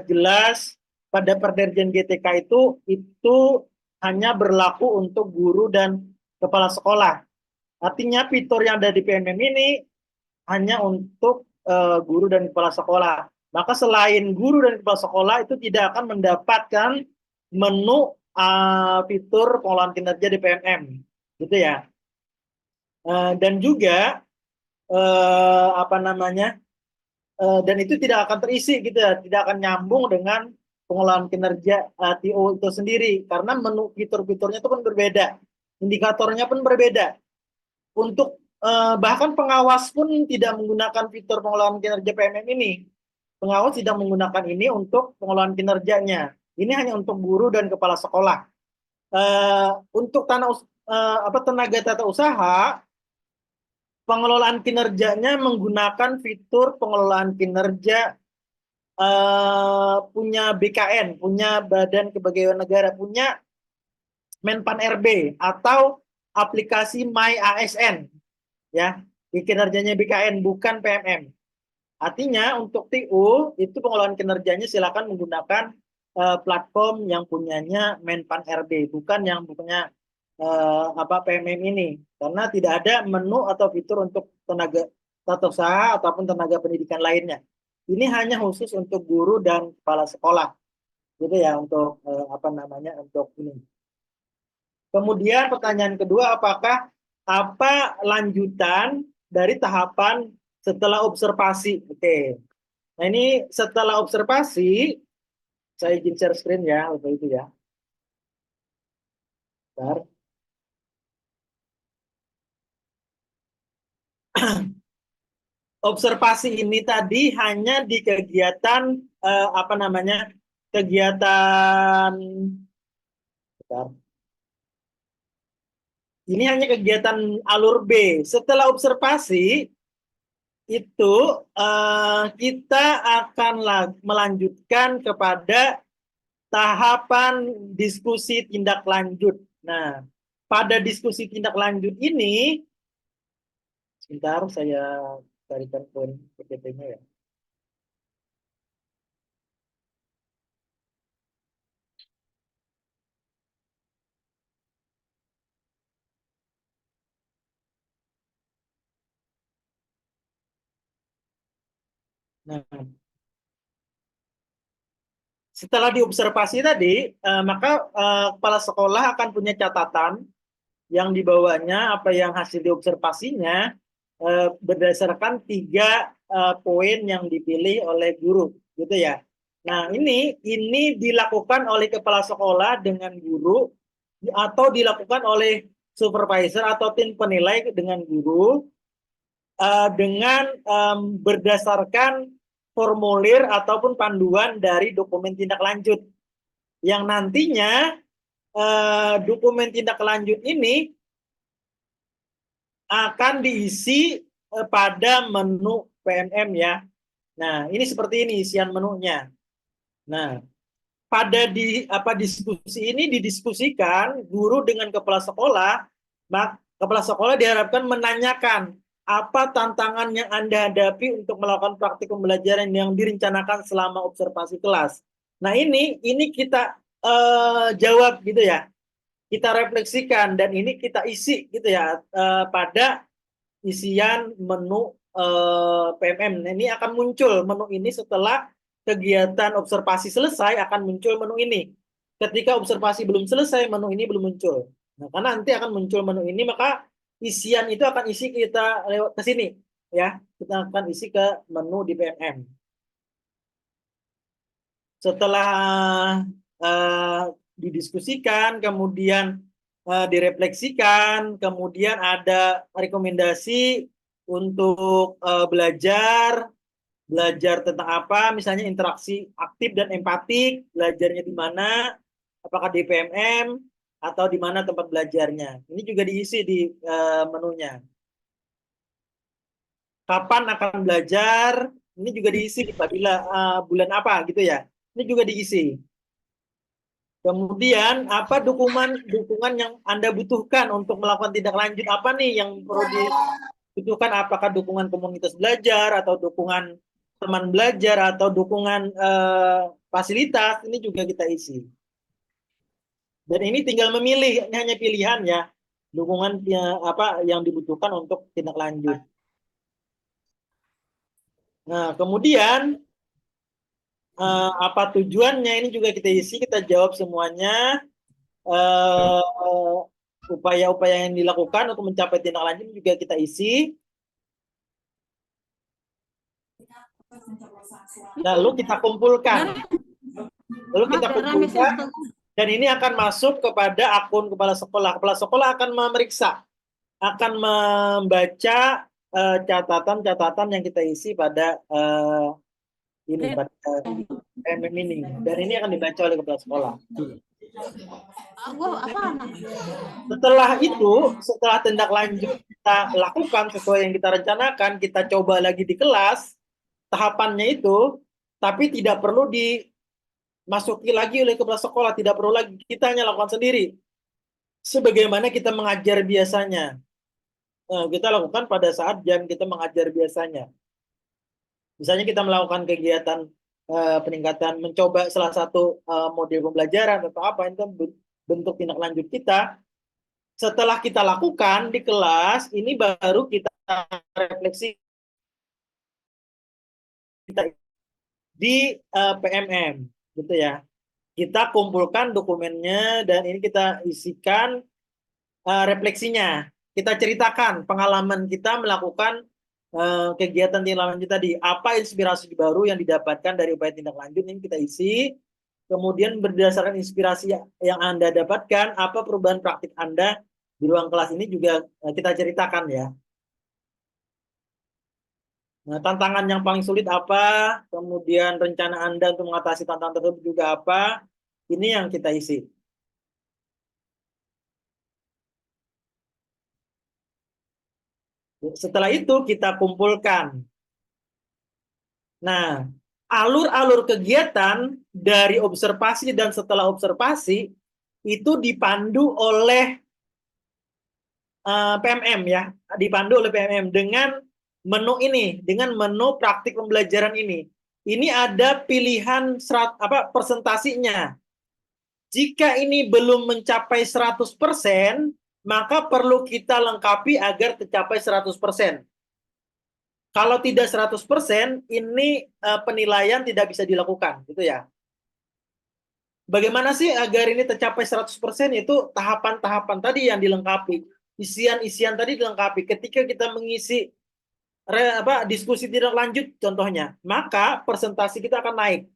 jelas pada Perderjen GTK itu hanya berlaku untuk guru dan kepala sekolah. Artinya fitur yang ada di PMM ini hanya untuk guru dan kepala sekolah. Maka selain guru dan kepala sekolah itu tidak akan mendapatkan menu fitur pengelolaan kinerja di PMM, gitu ya. Dan juga apa namanya? Dan itu tidak akan terisi gitu ya, tidak akan nyambung dengan pengelolaan kinerja TO itu sendiri karena menu fitur-fiturnya itu pun berbeda, indikatornya pun berbeda. Untuk bahkan pengawas pun tidak menggunakan fitur pengelolaan kinerja PMM ini. Pengawas tidak menggunakan ini untuk pengelolaan kinerjanya. Ini hanya untuk guru dan kepala sekolah. Untuk tenaga tata usaha, pengelolaan kinerjanya menggunakan fitur pengelolaan kinerja punya BKN, punya Badan Kepegawaian Negara, punya Menpan RB atau aplikasi My ASN, ya, di kinerjanya BKN bukan PMM. Artinya untuk TU itu pengelolaan kinerjanya silakan menggunakan platform yang punyanya Menpan RB, bukan yang punya PMM ini, karena tidak ada menu atau fitur untuk tenaga tata usaha ataupun tenaga pendidikan lainnya. Ini hanya khusus untuk guru dan kepala sekolah, gitu ya, untuk untuk ini. Kemudian pertanyaan kedua, apa lanjutan dari tahapan setelah observasi? Oke. Nah, ini setelah observasi, saya izin share screen ya, untuk itu ya. Bentar. Observasi ini tadi hanya di kegiatan kegiatan bentar. Ini hanya kegiatan alur B. Setelah observasi, itu kita akan melanjutkan kepada tahapan diskusi tindak lanjut. Nah, pada diskusi tindak lanjut ini, sebentar saya carikan poin PPT-nya ya. Nah, setelah diobservasi tadi, maka kepala sekolah akan punya catatan yang dibawanya apa yang hasil diobservasinya berdasarkan 3 poin yang dipilih oleh guru, gitu ya. Nah, ini dilakukan oleh kepala sekolah dengan guru atau dilakukan oleh supervisor atau tim penilai dengan guru dengan berdasarkan formulir ataupun panduan dari dokumen tindak lanjut yang nantinya dokumen tindak lanjut ini akan diisi pada menu PMM ya. Nah, ini seperti ini isian menunya. Nah, pada diskusi ini didiskusikan guru dengan kepala sekolah, kepala sekolah diharapkan menanyakan apa tantangan yang Anda hadapi untuk melakukan praktik pembelajaran yang direncanakan selama observasi kelas. Nah, ini kita jawab gitu ya. Kita refleksikan dan ini kita isi gitu ya pada isian menu PMM. Nah, ini akan muncul menu ini setelah kegiatan observasi selesai akan muncul menu ini. Ketika observasi belum selesai, menu ini belum muncul. Nah, karena nanti akan muncul menu ini, maka isian itu akan isi kita lewat ke sini, ya. Kita akan isi ke menu di PMM. Setelah didiskusikan, kemudian direfleksikan, kemudian ada rekomendasi untuk belajar tentang apa, misalnya interaksi aktif dan empatik, belajarnya di mana, apakah di PMM atau di mana tempat belajarnya. Ini juga diisi di menunya. Kapan akan belajar, ini juga diisi apabila bulan apa gitu ya. Ini juga diisi. Kemudian apa dukungan yang Anda butuhkan untuk melakukan tindak lanjut apa nih yang perlu dibutuhkan, apakah dukungan komunitas belajar atau dukungan teman belajar atau dukungan fasilitas, ini juga kita isi. Dan ini tinggal memilih, ini hanya pilihan ya, dukungan apa yang dibutuhkan untuk tindak lanjut. Nah, kemudian apa tujuannya, ini juga kita isi, kita jawab semuanya. Upaya-upaya yang dilakukan untuk mencapai tindak lanjut juga kita isi. Lalu kita kumpulkan. Dan ini akan masuk kepada akun kepala sekolah. Kepala sekolah akan memeriksa, akan membaca catatan-catatan yang kita isi pada ini, pada PMM ini. Dan ini akan dibaca oleh kepala sekolah. Setelah itu, setelah tindak lanjut kita lakukan sesuai yang kita rencanakan, kita coba lagi di kelas, tahapannya itu, tapi tidak perlu dimasuki lagi oleh kepala sekolah, tidak perlu lagi, kita hanya lakukan sendiri. Sebagaimana kita mengajar biasanya. Kita lakukan pada saat jam kita mengajar biasanya. Misalnya kita melakukan kegiatan peningkatan, mencoba salah satu model pembelajaran atau apa, itu bentuk tindak lanjut kita. Setelah kita lakukan di kelas, ini baru kita refleksi kita di PMM, gitu ya. Kita kumpulkan dokumennya dan ini kita isikan refleksinya. Kita ceritakan pengalaman kita melakukan kegiatan tindak lanjut tadi. Apa inspirasi baru yang didapatkan dari upaya tindak lanjut, ini kita isi. Kemudian berdasarkan inspirasi yang Anda dapatkan, apa perubahan praktik Anda di ruang kelas, ini juga kita ceritakan ya. Nah, tantangan yang paling sulit apa, kemudian rencana Anda untuk mengatasi tantangan tersebut juga apa, ini yang kita isi. Setelah itu kita kumpulkan. Nah, alur-alur kegiatan dari observasi dan setelah observasi itu dipandu oleh PMM ya, dipandu oleh PMM dengan menu ini, dengan menu praktik pembelajaran ini. Ini ada pilihan presentasinya. Jika ini belum mencapai 100%, maka perlu kita lengkapi agar tercapai 100%. Kalau tidak 100%, ini penilaian tidak bisa dilakukan, gitu ya. Bagaimana sih agar ini tercapai 100%? Itu tahapan-tahapan tadi yang dilengkapi. Isian-isian tadi dilengkapi. Ketika kita mengisi diskusi tidak lanjut contohnya, maka presentasi kita akan naik.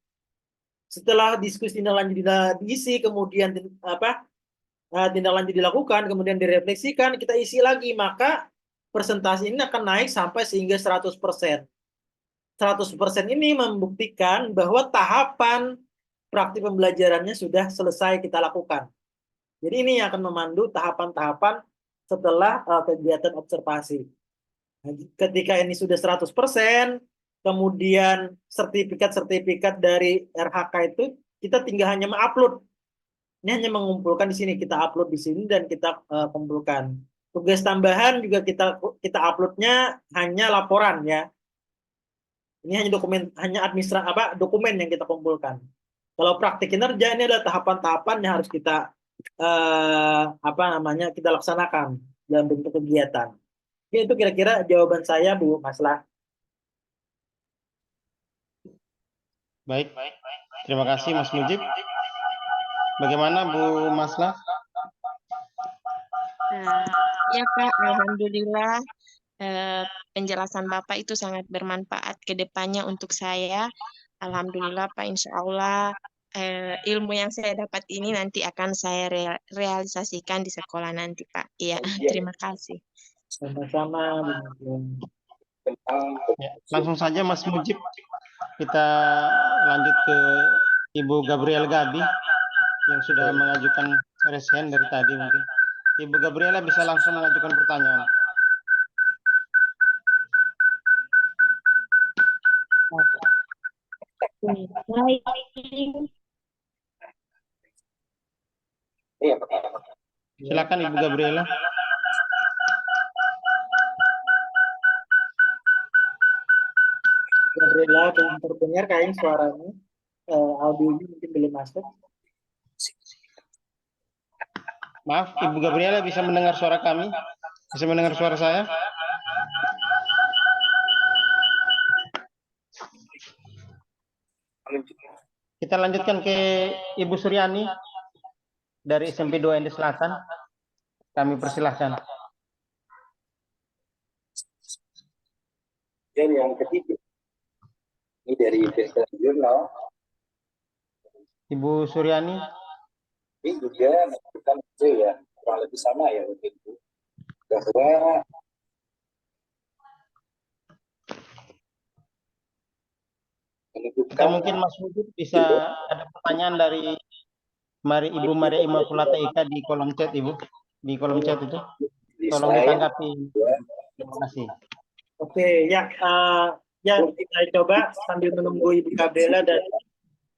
Setelah diskusi tidak lanjut diisi, kemudian tindak lanjut dilakukan, kemudian direfleksikan, kita isi lagi, maka presentasi ini akan naik sampai sehingga 100%. 100% ini membuktikan bahwa tahapan praktik pembelajarannya sudah selesai kita lakukan. Jadi ini yang akan memandu tahapan-tahapan setelah kegiatan observasi. Nah, ketika ini sudah 100%, kemudian sertifikat-sertifikat dari RH itu kita tinggal hanya mengupload. Ini hanya mengumpulkan di sini, kita upload di sini dan kita kumpulkan. Tugas tambahan juga kita uploadnya hanya laporan ya. Ini hanya dokumen yang kita kumpulkan. Kalau praktik kinerja ini adalah tahapan-tahapan yang harus kita kita laksanakan dalam bentuk kegiatan. Oke, itu kira-kira jawaban saya, Bu Maslah. Baik, terima kasih Mas Mujib. Bagaimana Bu Maslah? Ya Kak, alhamdulillah penjelasan Bapak itu sangat bermanfaat ke depannya untuk saya. Alhamdulillah Pak, insya Allah ilmu yang saya dapat ini nanti akan saya realisasikan di sekolah nanti Pak. Iya, terima kasih. Sama-sama. Ya, langsung saja Mas Mujib, kita lanjut ke Ibu Gabriel Gabi yang sudah mengajukan raise hand dari tadi mungkin. Ibu Gabriela bisa langsung mengajukan pertanyaan. Silakan Ibu Gabriela. Gabriela belum terdengar kayaknya suaranya. Audionya mungkin belum masuk. Maaf, Ibu Gabriela bisa mendengar suara kami? Bisa mendengar suara saya? Kita lanjutkan ke Ibu Suryani dari SMP 2 Ende Selatan. Kami persilahkan. Dan yang ketiga, ini dari Best Jurnal. Ibu Suryani. Ini juga menunjukkan itu ya, kurang lebih sama ya untuk itu. Bahwa kita mungkin Mas Mujib bisa ada pertanyaan dari Ibu Maria Immaculata Ika di kolom chat Ibu, di kolom chat itu tolong ditanggapi. Terima kasih. Oke, ya kita coba sambil menunggu Ibu Gabriela dan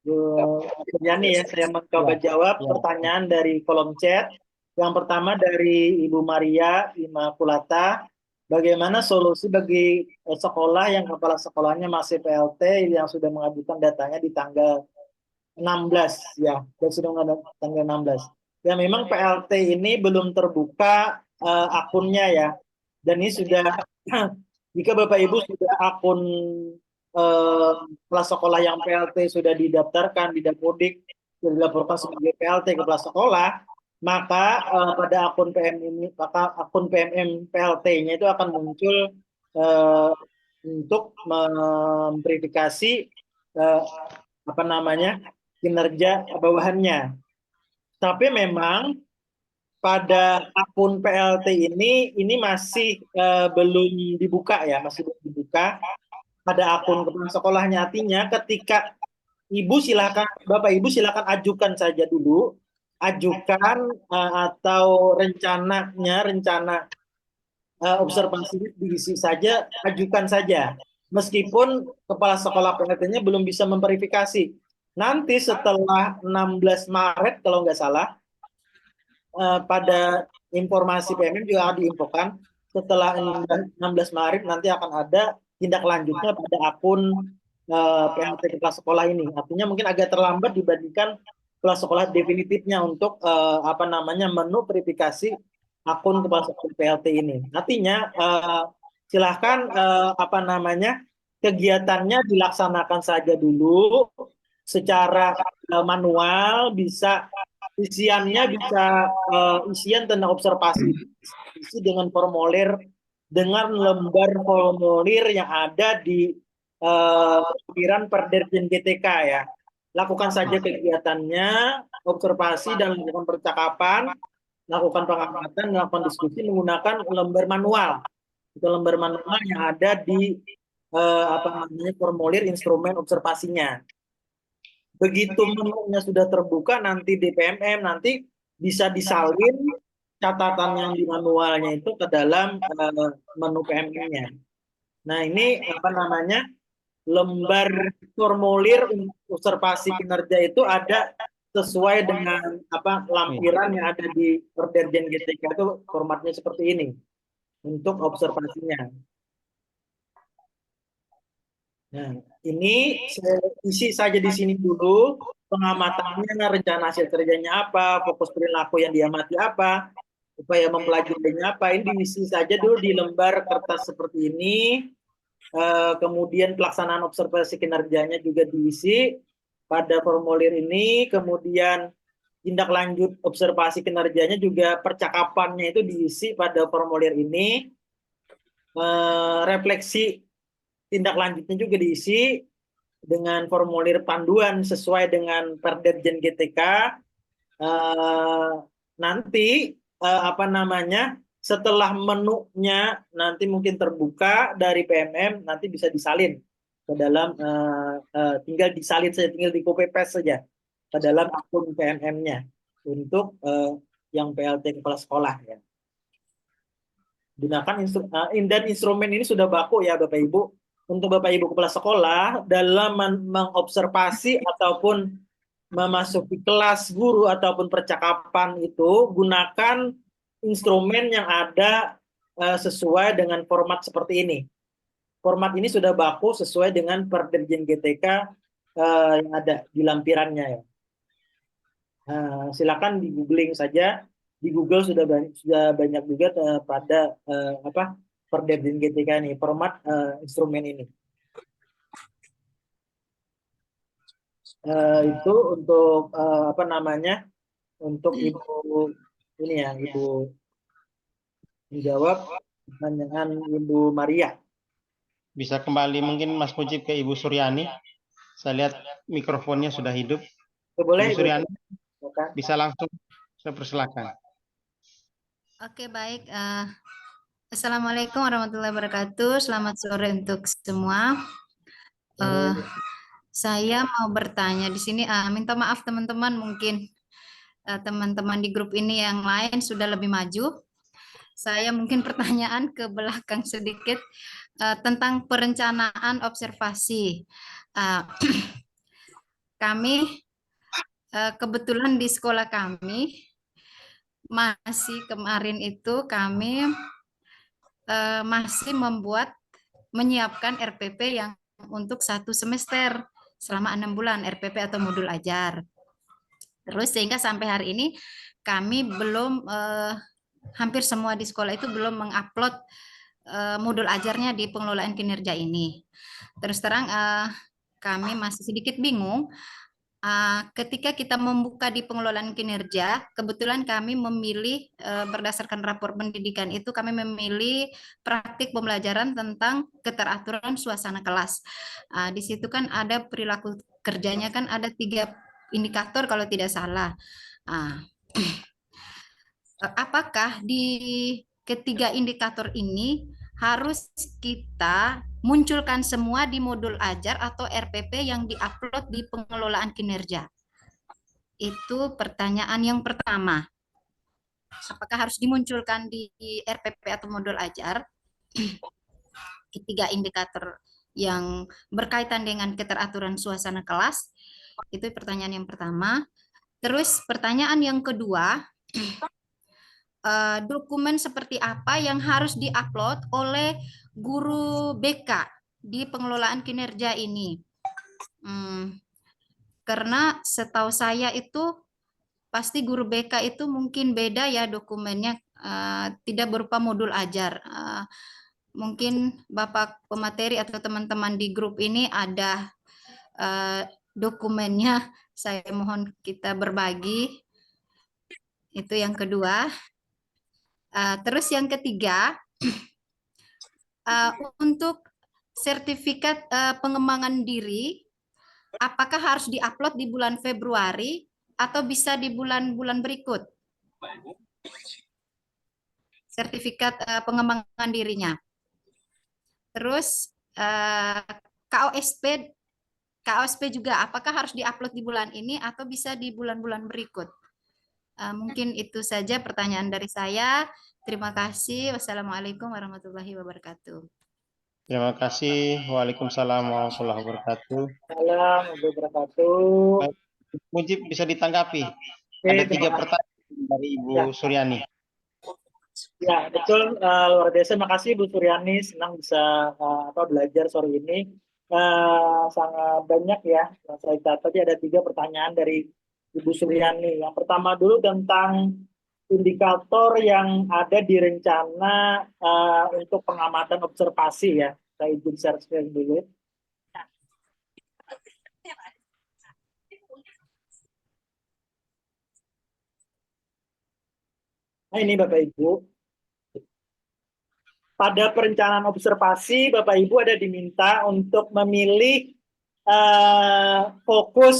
Bu Suryani ya, saya mencoba jawab pertanyaan dari kolom chat. Yang pertama dari Ibu Maria Immaculata, bagaimana solusi bagi sekolah yang kepala sekolahnya masih PLT yang sudah mengajukan datanya di tanggal 16 ya, dan sudah mengajukan tanggal 16. Ya memang PLT ini belum terbuka akunnya ya, dan ini sudah jika Bapak Ibu sudah akun kepala sekolah yang PLT sudah didaftarkan di Dapodik, sudah dilaporkan sebagai PLT kepala sekolah, maka pada akun PMM PLT-nya itu akan muncul untuk memverifikasi kinerja bawahannya. Tapi memang pada akun PLT ini masih belum dibuka ya, masih belum dibuka pada akun kepala sekolahnya. Artinya ketika Bapak Ibu silakan ajukan saja dulu, ajukan atau rencana observasi diisi saja, ajukan saja. Meskipun kepala sekolah PLT-nya belum bisa memverifikasi. Nanti setelah 16 Maret kalau nggak salah, pada informasi PMM juga diinfokan, setelah 16 Maret nanti akan ada tindak lanjutnya pada akun PLT kepala sekolah ini. Artinya mungkin agak terlambat dibandingkan kepala sekolah definitifnya untuk menu verifikasi akun kepala sekolah PLT ini. Artinya silahkan kegiatannya dilaksanakan saja dulu secara manual, bisa isiannya bisa isian tentang observasi isi dengan formulir, dengan lembar formulir yang ada di lampiran Perderjen GTK ya. Lakukan saja kegiatannya, observasi dan lakukan percakapan, lakukan pengamatan, lakukan diskusi menggunakan lembar manual. Itu lembar manual yang ada di formulir instrumen observasinya. Begitu menunya sudah terbuka nanti di PMM nanti bisa disalin catatan yang di manualnya itu ke dalam menu PMM-nya. Nah, ini lembar formulir observasi kinerja itu ada sesuai dengan lampiran yang ada di Perderjen GTK itu formatnya seperti ini untuk observasinya. Nah, ini saya isi saja di sini dulu pengamatannya, rencana hasil kerjanya apa, fokus perilaku yang diamati apa, upaya mempelajarinya apa. Ini diisi saja dulu di lembar kertas seperti ini. Kemudian pelaksanaan observasi kinerjanya juga diisi pada formulir ini. Kemudian tindak lanjut observasi kinerjanya juga percakapannya itu diisi pada formulir ini. Refleksi tindak lanjutnya juga diisi dengan formulir panduan sesuai dengan Perderjen GTK. Nanti setelah menunya nanti mungkin terbuka dari PMM, nanti bisa disalin ke dalam tinggal disalin saja, tinggal di copy paste saja ke dalam akun PMM-nya untuk yang PLT kepala sekolah ya. Gunakan dan instrumen ini sudah baku ya Bapak Ibu. Untuk Bapak Ibu kepala sekolah dalam mengobservasi ataupun memasuki kelas guru ataupun percakapan itu gunakan instrumen yang ada sesuai dengan format seperti ini. Format ini sudah baku sesuai dengan Perderjen GTK yang ada di lampirannya ya. Silakan di googling saja. Di Google sudah banyak juga pada Perderjen GTK ini, format instrumen ini. Itu untuk untuk Ibu ini ya, Ibu menjawab pertanyaan Ibu Maria. Bisa kembali mungkin Mas Mujib ke Ibu Suryani. Saya lihat mikrofonnya sudah hidup. Boleh, Ibu Suryani, bisa langsung, saya persilakan. Oke, baik. Assalamualaikum warahmatullahi wabarakatuh. Selamat sore untuk semua. Saya mau bertanya di sini. Minta maaf teman-teman, mungkin teman-teman di grup ini yang lain sudah lebih maju. Saya mungkin pertanyaan ke belakang sedikit tentang perencanaan observasi. Kami kebetulan di sekolah kami masih kemarin itu kami masih menyiapkan RPP yang untuk 1 semester selama 6 bulan RPP atau modul ajar. Terus sehingga sampai hari ini kami belum hampir semua di sekolah itu belum mengupload modul ajarnya di pengelolaan kinerja ini. Terus terang kami masih sedikit bingung. Ketika kita membuka di pengelolaan kinerja, kebetulan kami memilih berdasarkan rapor pendidikan itu kami memilih praktik pembelajaran tentang keteraturan suasana kelas. Di situ kan ada perilaku kerjanya kan ada 3 indikator kalau tidak salah. Apakah di ketiga indikator ini harus kita munculkan semua di modul ajar atau RPP yang diupload di pengelolaan kinerja? Itu pertanyaan yang pertama. apakah harus dimunculkan di RPP atau modul ajar. Ketiga indikator yang berkaitan dengan keteraturan suasana kelas. Itu pertanyaan yang pertama. Terus pertanyaan yang kedua, dokumen seperti apa yang harus diupload oleh guru BK di pengelolaan kinerja ini? Karena setahu saya itu pasti guru BK itu mungkin beda ya dokumennya, tidak berupa modul ajar. Mungkin Bapak pemateri atau teman-teman di grup ini ada dokumennya, saya mohon kita berbagi. Itu yang kedua. Terus yang ketiga, untuk sertifikat pengembangan diri, apakah harus diupload di bulan Februari atau bisa di bulan-bulan berikut? Sertifikat pengembangan dirinya. Terus KOSP juga, apakah harus diupload di bulan ini atau bisa di bulan-bulan berikut? Mungkin itu saja pertanyaan dari saya. Terima kasih. Wassalamualaikum warahmatullahi wabarakatuh. Terima kasih. Waalaikumsalam warahmatullahi wabarakatuh. Assalamualaikum warahmatullahi wabarakatuh. Mujib bisa ditanggapi. Oke, Ada 3 terima kasih. pertanyaan dari Ibu Ya. Suryani. Ya, betul. Luar biasa. Makasih Bu Suryani. Senang bisa belajar sore ini. Sangat banyak ya. Saya catat tadi ada 3 pertanyaan dari Ibu Suryani. Yang pertama dulu tentang indikator yang ada di rencana untuk pengamatan observasi ya. Saya izin share screen dulu. Nah ini Bapak Ibu. Pada perencanaan observasi, Bapak Ibu ada diminta untuk memilih fokus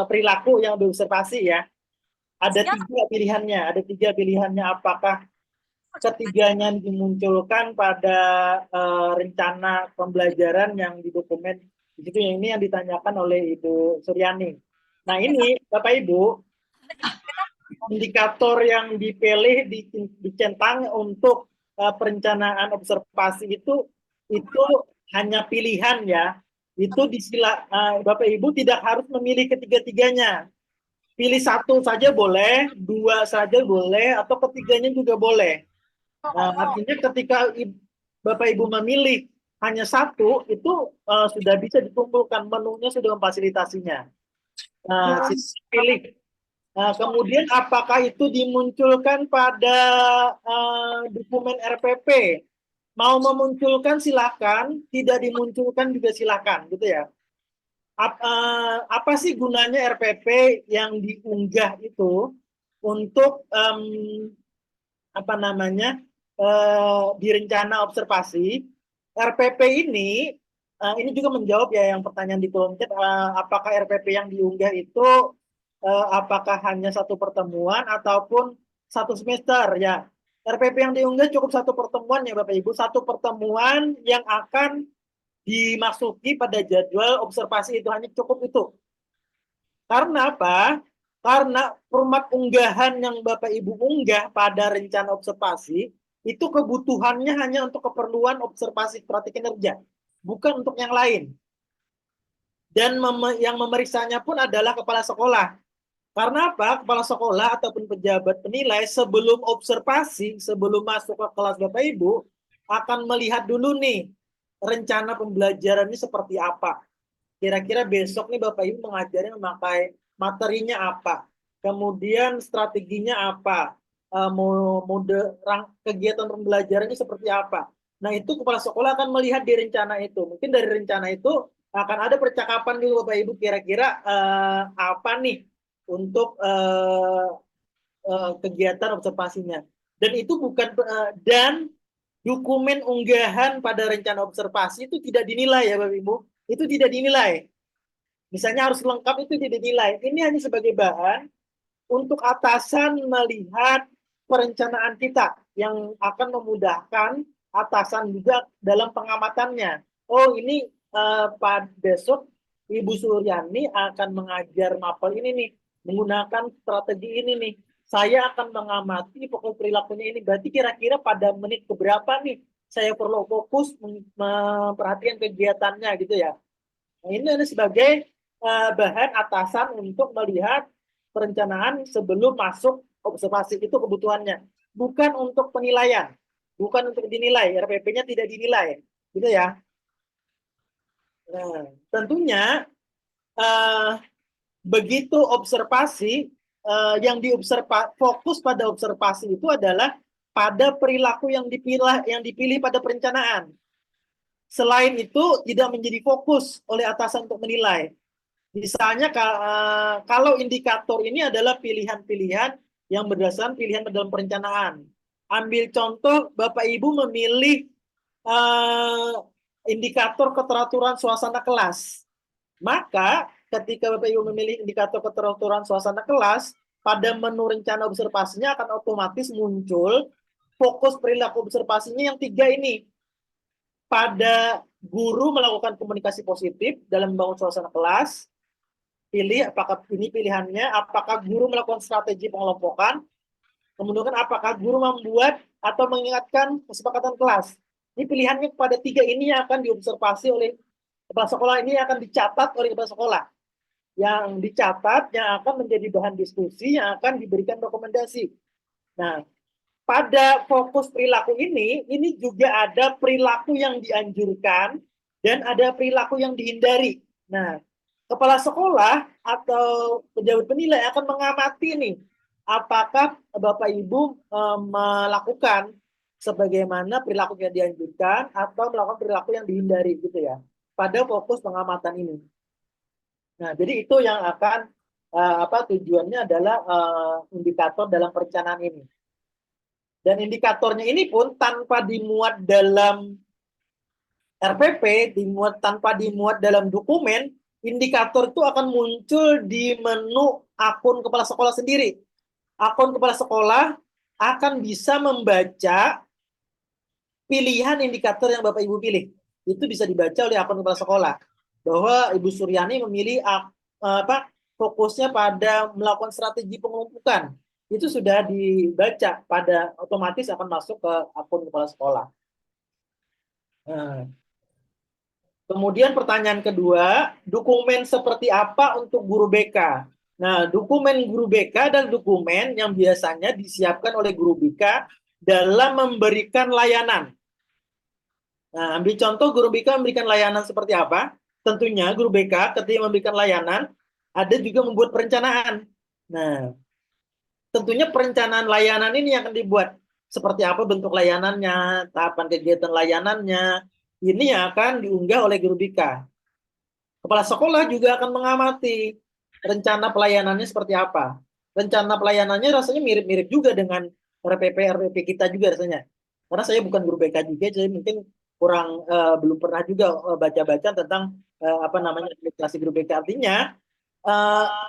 perilaku yang diobservasi ya. Ada 3 pilihannya. Ada 3 pilihannya. Apakah ketiganya dimunculkan pada rencana pembelajaran yang di dokumen di situ, yang ini yang ditanyakan oleh Ibu Suryani. Nah ini Bapak Ibu, indikator yang dipilih dicentang untuk perencanaan observasi itu hanya pilihan ya. Itu Bapak Ibu tidak harus memilih ketiga-tiganya. Pilih 1 saja boleh, 2 saja boleh, atau ketiganya juga boleh. Artinya ketika Bapak Ibu memilih hanya 1, itu sudah bisa dikumpulkan, menunya sudah memfasilitasinya. Pilih. Kemudian apakah itu dimunculkan pada dokumen RPP? Mau memunculkan silakan, tidak dimunculkan juga silakan, gitu ya. Apa sih gunanya RPP yang diunggah itu untuk di rencana observasi? RPP ini juga menjawab ya yang pertanyaan di kolom chat, apakah RPP yang diunggah itu apakah hanya 1 pertemuan ataupun 1 semester ya. RPP yang diunggah cukup 1 pertemuan ya Bapak Ibu, 1 pertemuan yang akan dimasuki pada jadwal observasi, itu hanya cukup itu. Karena apa? Karena format unggahan yang Bapak Ibu unggah pada rencana observasi itu kebutuhannya hanya untuk keperluan observasi praktik kinerja, bukan untuk yang lain. Dan yang memeriksanya pun adalah kepala sekolah. Karena apa? Kepala sekolah ataupun pejabat penilai sebelum observasi, sebelum masuk ke kelas Bapak Ibu, akan melihat dulu nih rencana pembelajaran ini seperti apa. Kira-kira besok nih Bapak Ibu mengajarnya memakai materinya apa. Kemudian strateginya apa. Mode kegiatan pembelajarannya seperti apa. Nah itu kepala sekolah akan melihat di rencana itu. Mungkin dari rencana itu akan ada percakapan dulu Bapak Ibu, kira-kira apa nih untuk kegiatan observasinya. Dan itu bukan dan dokumen unggahan pada rencana observasi itu tidak dinilai ya Bapak Ibu. Itu tidak dinilai. Misalnya harus lengkap, itu tidak dinilai. Ini hanya sebagai bahan untuk atasan melihat perencanaan kita yang akan memudahkan atasan juga dalam pengamatannya. Oh ini pada besok Ibu Suryani akan mengajar mapel ini nih, menggunakan strategi ini nih. saya akan mengamati pokok perilakunya ini. Berarti kira-kira pada menit keberapa nih saya perlu fokus memperhatikan kegiatannya gitu ya. Nah, ini adalah sebagai bahan atasan untuk melihat perencanaan sebelum masuk observasi, itu kebutuhannya. Bukan untuk penilaian, bukan untuk dinilai, RPP-nya tidak dinilai, gitu ya. Nah, tentunya begitu observasi, yang fokus pada observasi itu adalah pada perilaku yang dipilih pada perencanaan. Selain itu tidak menjadi fokus oleh atasan untuk menilai. Misalnya kalau indikator ini adalah pilihan-pilihan yang berdasarkan pilihan dalam perencanaan. Ambil contoh, Bapak Ibu memilih indikator keteraturan suasana kelas. Maka ketika Bapak Ibu memilih indikator keteraturan suasana kelas, pada menu rencana observasinya akan otomatis muncul fokus perilaku observasinya yang 3 ini. Pada guru melakukan komunikasi positif dalam membangun suasana kelas, pilih apakah ini pilihannya, apakah guru melakukan strategi pengelompokan, kemudian apakah guru membuat atau mengingatkan kesepakatan kelas. Ini pilihannya pada 3 ini yang akan diobservasi oleh kepala sekolah, ini akan dicatat oleh kepala sekolah. Yang dicatat, yang akan menjadi bahan diskusi, yang akan diberikan rekomendasi. Nah, pada fokus perilaku ini juga ada perilaku yang dianjurkan dan ada perilaku yang dihindari. Nah, kepala sekolah atau pejabat penilai akan mengamati nih, apakah Bapak Ibu melakukan sebagaimana perilaku yang dianjurkan atau melakukan perilaku yang dihindari gitu ya, pada fokus pengamatan ini. Nah, jadi itu yang akan tujuannya adalah indikator dalam perencanaan ini. Dan indikatornya ini pun tanpa dimuat dalam RPP, tanpa dimuat dalam dokumen, indikator itu akan muncul di menu akun kepala sekolah sendiri. Akun kepala sekolah akan bisa membaca pilihan indikator yang Bapak Ibu pilih. Itu bisa dibaca oleh akun kepala sekolah. Bahwa Ibu Suryani memilih fokusnya pada melakukan strategi pengelompokan. Itu sudah dibaca, pada otomatis akan masuk ke akun kepala sekolah. Nah, kemudian pertanyaan kedua, dokumen seperti apa untuk guru BK? Nah, dokumen guru BK adalah dokumen yang biasanya disiapkan oleh guru BK dalam memberikan layanan. Nah, ambil contoh guru BK memberikan layanan seperti apa? Tentunya guru BK ketika memberikan layanan, ada juga membuat perencanaan. Nah, tentunya perencanaan layanan ini akan dibuat. Seperti apa bentuk layanannya, tahapan kegiatan layanannya, ini yang akan diunggah oleh guru BK. Kepala sekolah juga akan mengamati rencana pelayanannya seperti apa. Rencana pelayanannya rasanya mirip-mirip juga dengan RPP kita juga rasanya. Karena saya bukan guru BK juga, jadi mungkin kurang belum pernah juga baca-baca tentang administrasi guru BK. Artinya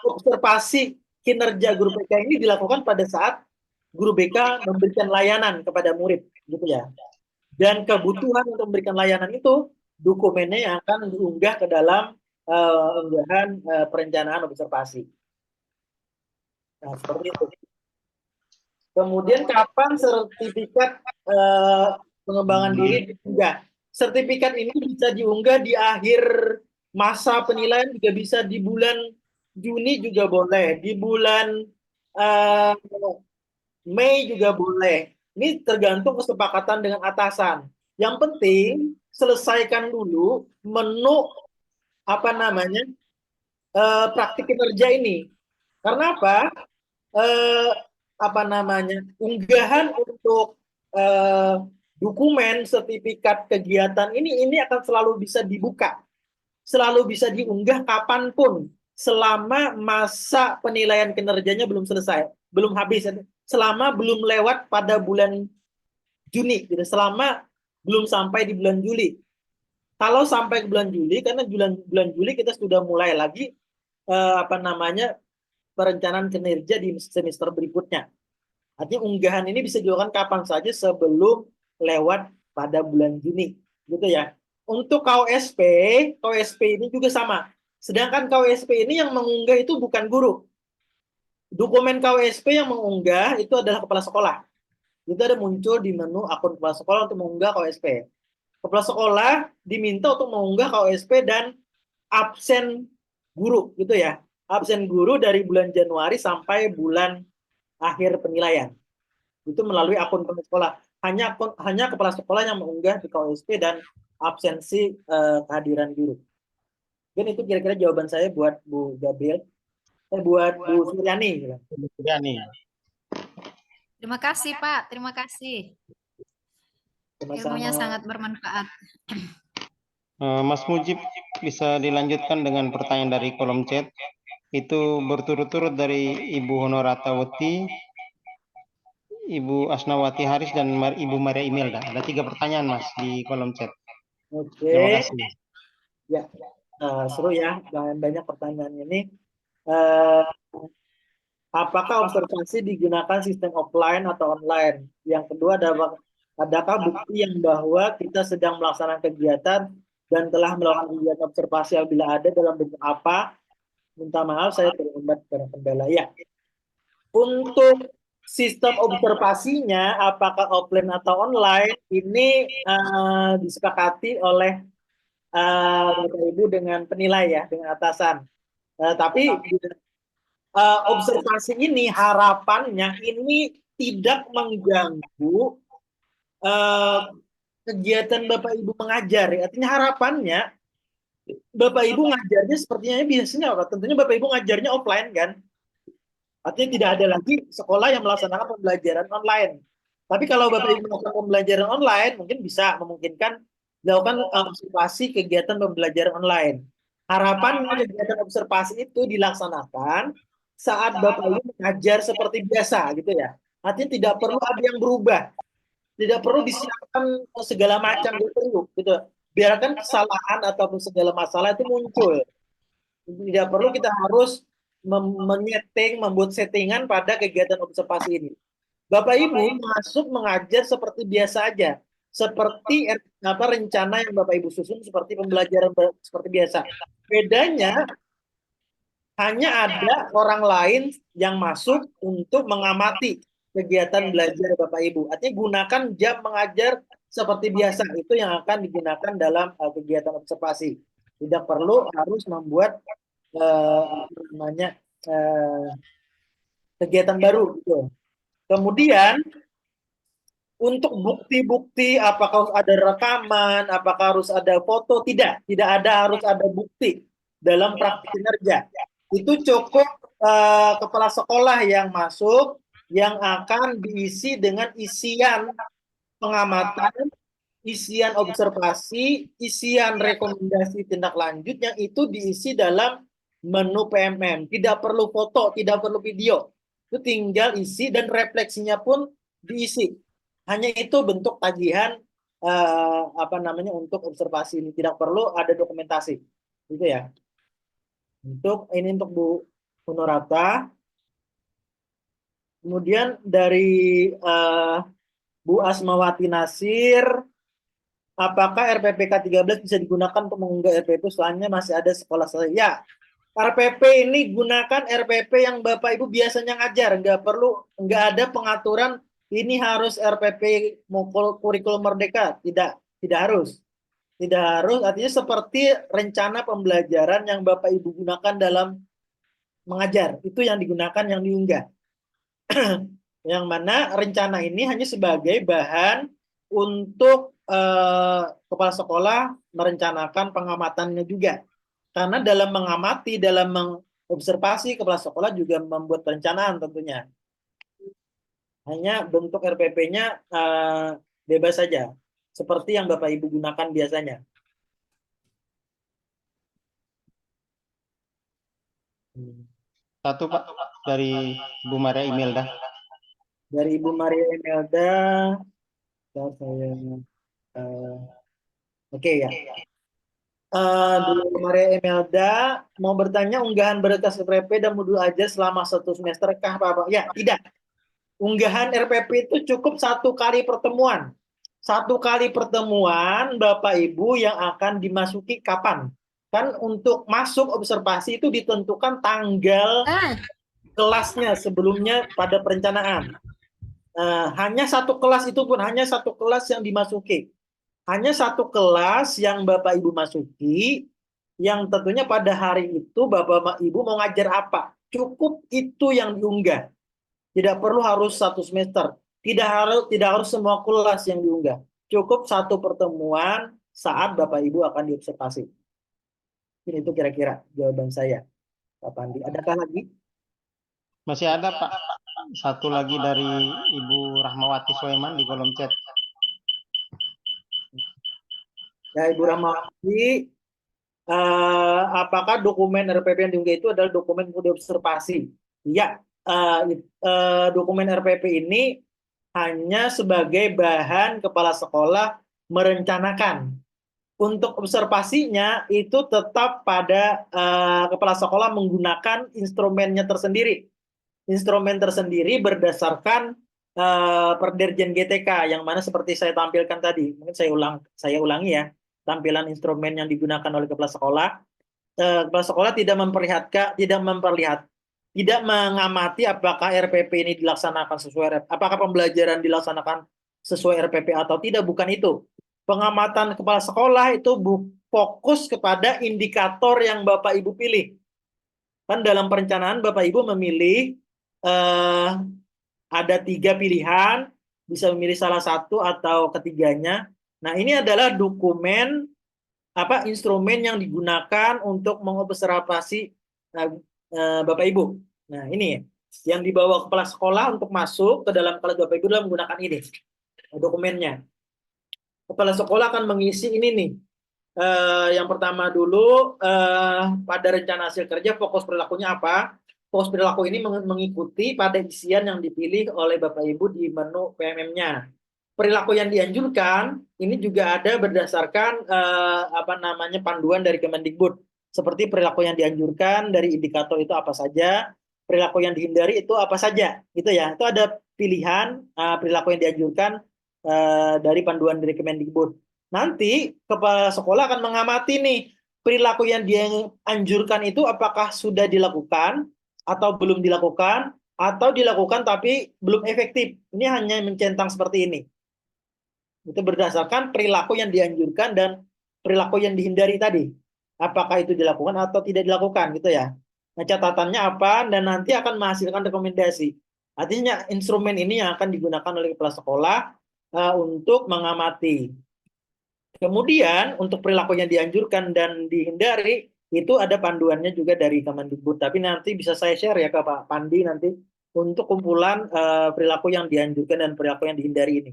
observasi kinerja guru BK ini dilakukan pada saat guru BK memberikan layanan kepada murid, gitu ya. Dan kebutuhan untuk memberikan layanan itu dokumennya yang akan diunggah ke dalam unggahan perencanaan observasi. Nah, seperti itu. Kemudian kapan sertifikat pengembangan diri diunggah? Sertifikat ini bisa diunggah di akhir masa penilaian, juga bisa di bulan Juni juga boleh, di bulan Mei juga boleh. Ini tergantung kesepakatan dengan atasan. Yang penting selesaikan dulu menu praktik kinerja ini. Karena apa? Unggahan untuk dokumen sertifikat kegiatan ini akan selalu bisa dibuka, selalu bisa diunggah kapanpun, selama masa penilaian kinerjanya belum selesai, belum habis, selama belum lewat pada bulan Juni, gitu, selama belum sampai di bulan Juli. Kalau sampai ke bulan Juli, karena bulan Juli kita sudah mulai lagi perencanaan kinerja di semester berikutnya. Artinya unggahan ini bisa dilakukan kapan saja sebelum lewat pada bulan Juni, gitu ya. Untuk KOSP ini juga sama. Sedangkan KOSP ini yang mengunggah itu bukan guru. Dokumen KWSP yang mengunggah itu adalah kepala sekolah. Itu ada muncul di menu akun kepala sekolah untuk mengunggah KWSP. Kepala sekolah diminta untuk mengunggah KWSP dan absen guru gitu ya. Absen guru dari bulan Januari sampai bulan akhir penilaian. Itu melalui akun kepala sekolah. Hanya kepala sekolah yang mengunggah di KWSP dan absensi kehadiran guru. Dan itu kira-kira jawaban saya buat Bu Gabriel. Buat Bu Suryani. Ya nih. Terima kasih, Pak. Terima kasih. Ilmunya sangat bermanfaat. Mas Mujib bisa dilanjutkan dengan pertanyaan dari kolom chat. Itu berturut-turut dari Ibu Honoratawati, Ibu Asnawati Haris, dan Ibu Maria Imelda. Ada 3 pertanyaan, Mas, di kolom chat. Terima Oke. kasih. Ya, seru ya, banyak pertanyaan ini. Apakah observasi digunakan sistem offline atau online? Yang kedua, adakah bukti yang bahwa kita sedang melaksanakan kegiatan dan telah melakukan kegiatan observasi apabila ada dalam bentuk apa? Minta maaf, saya terlambat karena kendala. Ya, untuk sistem observasinya, apakah offline atau online, ini disepakati oleh Bapak Ibu dengan penilai ya, dengan atasan. Tapi observasi ini harapannya ini tidak mengganggu kegiatan Bapak Ibu mengajar. Artinya harapannya Bapak Ibu ngajarnya sepertinya biasanya apa? Tentunya Bapak Ibu ngajarnya offline kan. Artinya tidak ada lagi sekolah yang melaksanakan pembelajaran online. Tapi kalau Bapak Ibu melakukan pembelajaran online, mungkin bisa memungkinkan dilakukan observasi kegiatan pembelajaran online. Harapan kegiatan observasi itu dilaksanakan saat Bapak Ibu mengajar seperti biasa gitu ya. Artinya tidak perlu ada yang berubah. Tidak perlu disiapkan segala macam gitu. Biarkan kesalahan ataupun segala masalah itu muncul. Tidak perlu kita harus membuat settingan pada kegiatan observasi ini. Bapak Ibu masuk mengajar seperti biasa aja, seperti rencana yang Bapak Ibu susun seperti pembelajaran seperti biasa. Bedanya hanya ada orang lain yang masuk untuk mengamati kegiatan belajar Bapak Ibu. Artinya gunakan jam mengajar seperti biasa, itu yang akan digunakan dalam kegiatan observasi. Tidak perlu harus membuat kegiatan baru gitu. Kemudian untuk bukti-bukti apakah harus ada rekaman, apakah harus ada foto, tidak ada harus ada bukti dalam praktik kinerja. Itu cukup kepala sekolah yang masuk yang akan diisi dengan isian pengamatan, isian observasi, isian rekomendasi tindak lanjut yang itu diisi dalam menu PMM. Tidak perlu foto, tidak perlu video. Itu tinggal isi dan refleksinya pun diisi. Hanya itu bentuk tagihan untuk observasi ini. Tidak perlu ada dokumentasi. Gitu ya. Ini untuk Bu Honorata. Kemudian dari Bu Asmawati Nasir, apakah RPPK 13 bisa digunakan untuk mengunggah RPP soalnya masih ada sekolah saya? Ya, RPP ini gunakan RPP yang Bapak Ibu biasanya ngajar, nggak ada pengaturan ini harus RPP kurikulum merdeka, tidak harus. Tidak harus, artinya seperti rencana pembelajaran yang Bapak Ibu gunakan dalam mengajar, itu yang digunakan, yang diunggah. Yang mana rencana ini hanya sebagai bahan untuk kepala sekolah merencanakan pengamatannya juga. Karena dalam mengamati, dalam mengobservasi, kepala sekolah juga membuat perencanaan tentunya. Hanya bentuk RPP-nya bebas saja, seperti yang Bapak Ibu gunakan biasanya. Satu Pak, dari Bu Maria Imelda. Dari Ibu Maria Imelda, oke ya. Bu Maria Imelda mau bertanya, unggahan berkas RPP dan modul ajar selama 1 semester kah Pak? Ya, tidak. Unggahan RPP itu cukup 1 kali pertemuan. 1 kali pertemuan Bapak Ibu yang akan dimasuki kapan? Kan untuk masuk observasi itu ditentukan tanggal kelasnya sebelumnya pada perencanaan. Hanya satu kelas itu pun hanya satu kelas yang dimasuki. Hanya satu kelas yang Bapak Ibu masuki, yang tentunya pada hari itu Bapak Ibu mau ngajar apa. Cukup itu yang diunggah. Tidak perlu harus satu semester. Tidak harus semua kelas yang diunggah. Cukup satu pertemuan saat Bapak Ibu akan diobservasi. Ini itu kira-kira jawaban saya, Pak Pandi. Adakah lagi? Masih ada Pak, satu lagi dari Ibu Rahmawati Soeman di kolom chat. Ya, Ibu Rahmawati, apakah dokumen RPP yang diunggah itu adalah dokumen untuk diobservasi? Ya, dokumen RPP ini hanya sebagai bahan kepala sekolah merencanakan. Untuk observasinya itu tetap pada kepala sekolah menggunakan instrumennya tersendiri. Instrumen tersendiri berdasarkan Perdirjen GTK yang mana seperti saya tampilkan tadi. Mungkin saya ulangi ya. Tampilan instrumen yang digunakan oleh kepala sekolah. Kepala sekolah tidak mengamati apakah RPP ini dilaksanakan sesuai, apakah pembelajaran dilaksanakan sesuai RPP atau tidak, bukan itu. Pengamatan kepala sekolah itu fokus kepada indikator yang Bapak Ibu pilih. Kan dalam perencanaan Bapak Ibu memilih ada 3 pilihan, bisa memilih salah satu atau ketiganya. Nah, ini adalah dokumen instrumen yang digunakan untuk mengobservasi Bapak Ibu. Nah, ini yang dibawa kepala sekolah untuk masuk ke dalam kelas Bapak Ibu adalah menggunakan ini dokumennya. Kepala sekolah akan mengisi ini nih. Yang pertama dulu pada rencana hasil kerja fokus perilakunya apa? Fokus perilaku ini mengikuti pada isian yang dipilih oleh Bapak Ibu di menu PMM-nya. Perilaku yang dianjurkan ini juga ada berdasarkan panduan dari Kemendikbud. Seperti perilaku yang dianjurkan dari indikator itu apa saja, perilaku yang dihindari itu apa saja, gitu ya. Itu ada pilihan perilaku yang dianjurkan dari panduan dari Kemendikbud. Nanti kepala sekolah akan mengamati nih perilaku yang dianjurkan itu apakah sudah dilakukan atau belum dilakukan, atau dilakukan tapi belum efektif. Ini hanya mencentang seperti ini. Itu berdasarkan perilaku yang dianjurkan dan perilaku yang dihindari tadi. Apakah itu dilakukan atau tidak dilakukan gitu ya. Nah, catatannya apa dan nanti akan menghasilkan rekomendasi. Artinya instrumen ini yang akan digunakan oleh kepala sekolah untuk mengamati. Kemudian untuk perilaku yang dianjurkan dan dihindari itu ada panduannya juga dari Kemendikbud. Tapi nanti bisa saya share ya ke Pak Pandi nanti untuk kumpulan perilaku yang dianjurkan dan perilaku yang dihindari ini.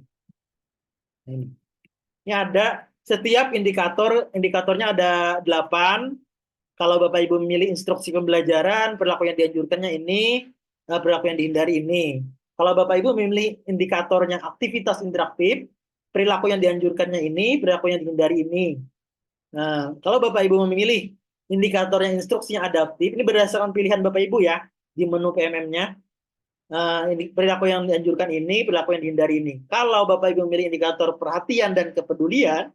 Ini ada setiap indikatornya ada 8. Kalau Bapak Ibu memilih instruksi pembelajaran, perilaku yang dianjurkannya ini, perilaku yang dihindari ini. Kalau Bapak Ibu memilih indikatornya aktivitas interaktif, perilaku yang dianjurkannya ini, perilaku yang dihindari ini. Nah, kalau Bapak Ibu memilih indikator yang instruksinya adaptif, ini berdasarkan pilihan Bapak Ibu ya, di menu PMM-nya. Perilaku yang dianjurkan ini, perilaku yang dihindari ini. Kalau Bapak Ibu memilih indikator perhatian dan kepedulian,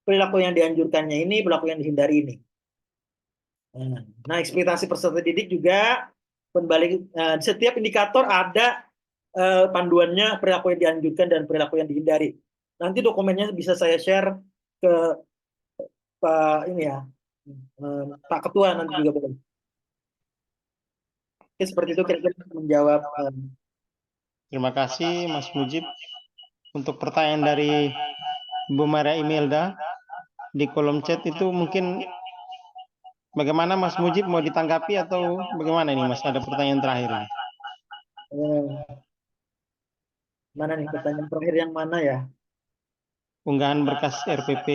perilaku yang dianjurkannya ini, perilaku yang dihindari ini. Nah, ekspektasi peserta didik juga setiap indikator ada panduannya perilaku yang dianjurkan dan perilaku yang dihindari. Nanti dokumennya bisa saya share ke Pak Pak Ketua nanti juga boleh. Oke, seperti itu kira-kira menjawab. Terima kasih Mas Mujib. Untuk pertanyaan dari Bu Maria Imelda di kolom chat itu mungkin bagaimana Mas Mujib, mau ditanggapi atau bagaimana ini Mas? Ada pertanyaan terakhir. Mana nih pertanyaan terakhir yang mana ya? Unggahan berkas RPP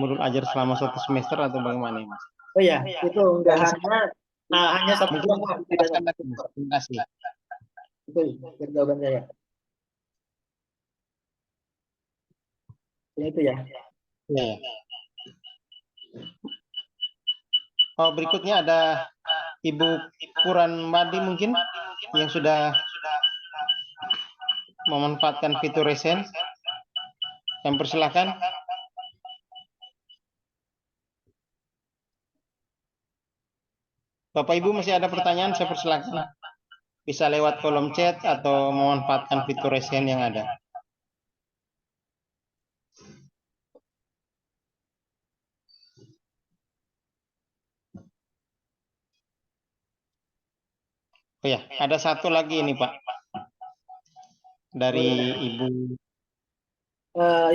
modul ajar selama 1 semester atau bagaimana Mas? Oh ya, itu unggahannya hanya satu bulan. Terima kasih. Itu jawaban saya. Itu ya. Ya. Oh, berikutnya ada Ibu Puran Madi mungkin yang sudah memanfaatkan fitur resen. Yang persilahkan. Bapak Ibu masih ada pertanyaan, saya persilahkan. bisa lewat kolom chat atau memanfaatkan fitur raise hand yang ada. Oh ya, ada satu lagi ini Pak, dari Ibu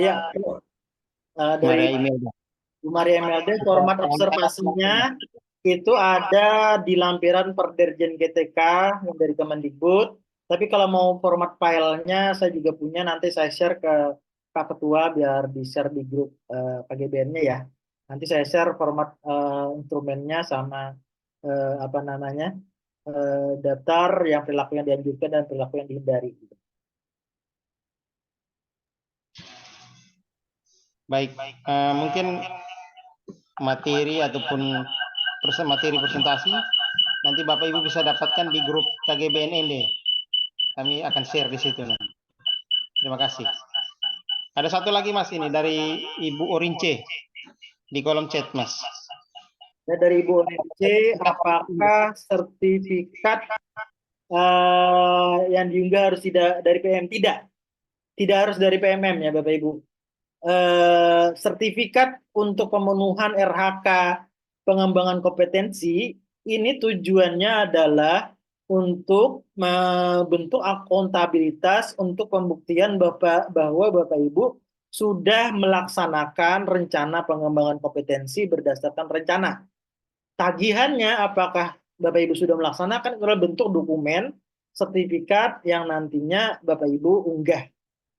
Ya, dari Maria Imelda. Bu Maria Imelda, format observasinya itu ada di lampiran Perdirjen GTK yang dari Kemendikbud. Tapi kalau mau format filenya saya juga punya, nanti saya share ke Pak Ketua biar di-share di grup KGBN-nya ya. Nanti saya share format instrumennya sama apa namanya daftar yang perilaku yang dianjurkan dan perilaku yang dihindari. Baik, mungkin materi ataupun materi presentasi nanti Bapak Ibu bisa dapatkan di grup KGBNND. Kami akan share di situ. Terima kasih. Ada satu lagi Mas ini dari Ibu Orince di kolom chat Mas. Ya, dari Ibu Orince, apakah sertifikat yang diunggah harus tidak dari PM? Tidak harus dari PMM ya Bapak Ibu. Sertifikat untuk pemenuhan RHK pengembangan kompetensi ini tujuannya adalah untuk membentuk akuntabilitas untuk pembuktian bahwa Bapak Ibu sudah melaksanakan rencana pengembangan kompetensi berdasarkan rencana. Tagihannya apakah Bapak Ibu sudah melaksanakan adalah bentuk dokumen sertifikat yang nantinya Bapak Ibu unggah.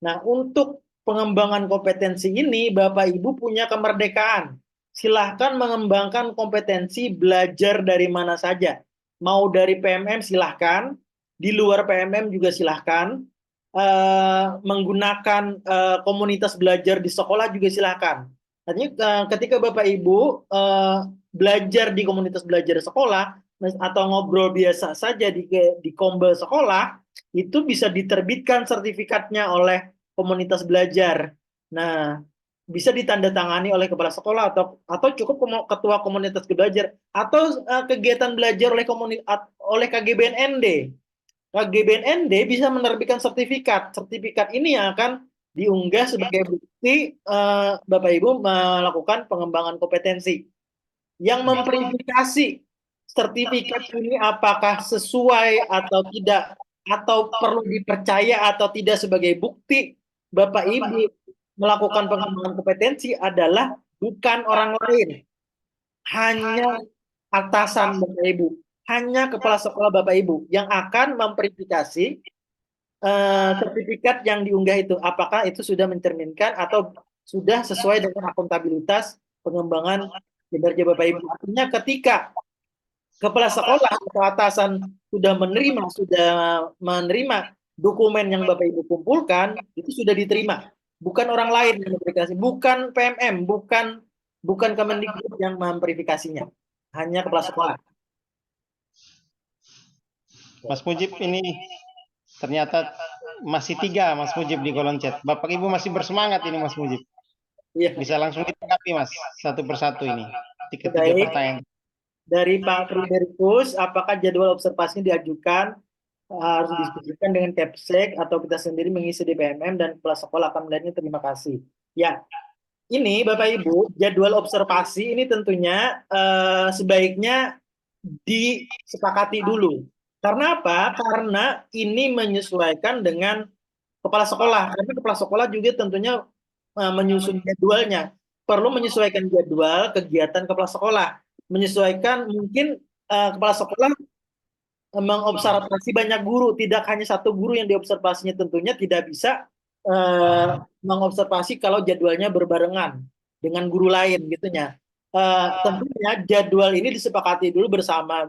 Nah, untuk pengembangan kompetensi ini Bapak Ibu punya kemerdekaan. Silahkan mengembangkan kompetensi belajar dari mana saja. Mau dari PMM silahkan, di luar PMM juga silahkan, menggunakan komunitas belajar di sekolah juga silahkan. Artinya ketika Bapak Ibu belajar di komunitas belajar sekolah atau ngobrol biasa saja di kombel sekolah, itu bisa diterbitkan sertifikatnya oleh komunitas belajar. Nah, bisa ditandatangani oleh kepala sekolah atau cukup ketua komunitas belajar atau kegiatan belajar oleh KGBNND. KGBNND bisa menerbitkan sertifikat. Sertifikat ini yang akan diunggah sebagai bukti Bapak Ibu melakukan pengembangan kompetensi. Yang memverifikasi sertifikat ini apakah sesuai atau tidak, atau perlu dipercaya atau tidak sebagai bukti Bapak Ibu melakukan pengembangan kompetensi adalah bukan orang lain, hanya atasan Bapak Ibu, hanya kepala sekolah Bapak Ibu yang akan memverifikasi sertifikat yang diunggah itu, apakah itu sudah mencerminkan atau sudah sesuai dengan akuntabilitas pengembangan kinerja Bapak Ibu. Artinya ketika kepala sekolah atau atasan sudah menerima dokumen yang Bapak Ibu kumpulkan, itu sudah diterima. Bukan orang lain yang memverifikasi, bukan PMM, bukan Kemendikbud yang memverifikasinya, hanya kepala sekolah. Mas Mujib ini ternyata masih 3 Mas Mujib di kolom chat. Bapak Ibu masih bersemangat ini Mas Mujib. Iya. Bisa langsung ditanggapi Mas, satu persatu ini. 3 pertanyaan. Dari Pak Friderikus, apakah jadwal observasinya diajukan harus diskusikan dengan Kepsek atau kita sendiri mengisi di PMM dan kepala sekolah akan melihatnya? Terima kasih. Ya, ini Bapak Ibu, jadwal observasi ini tentunya sebaiknya disepakati dulu. Karena apa? Karena ini menyesuaikan dengan kepala sekolah. Karena kepala sekolah juga tentunya menyusun jadwalnya. Perlu menyesuaikan jadwal kegiatan kepala sekolah. Menyesuaikan mungkin kepala sekolah mengobservasi banyak guru, tidak hanya satu guru yang diobservasinya, tentunya tidak bisa mengobservasi kalau jadwalnya berbarengan dengan guru lain gitunya. Tentunya jadwal ini disepakati dulu bersama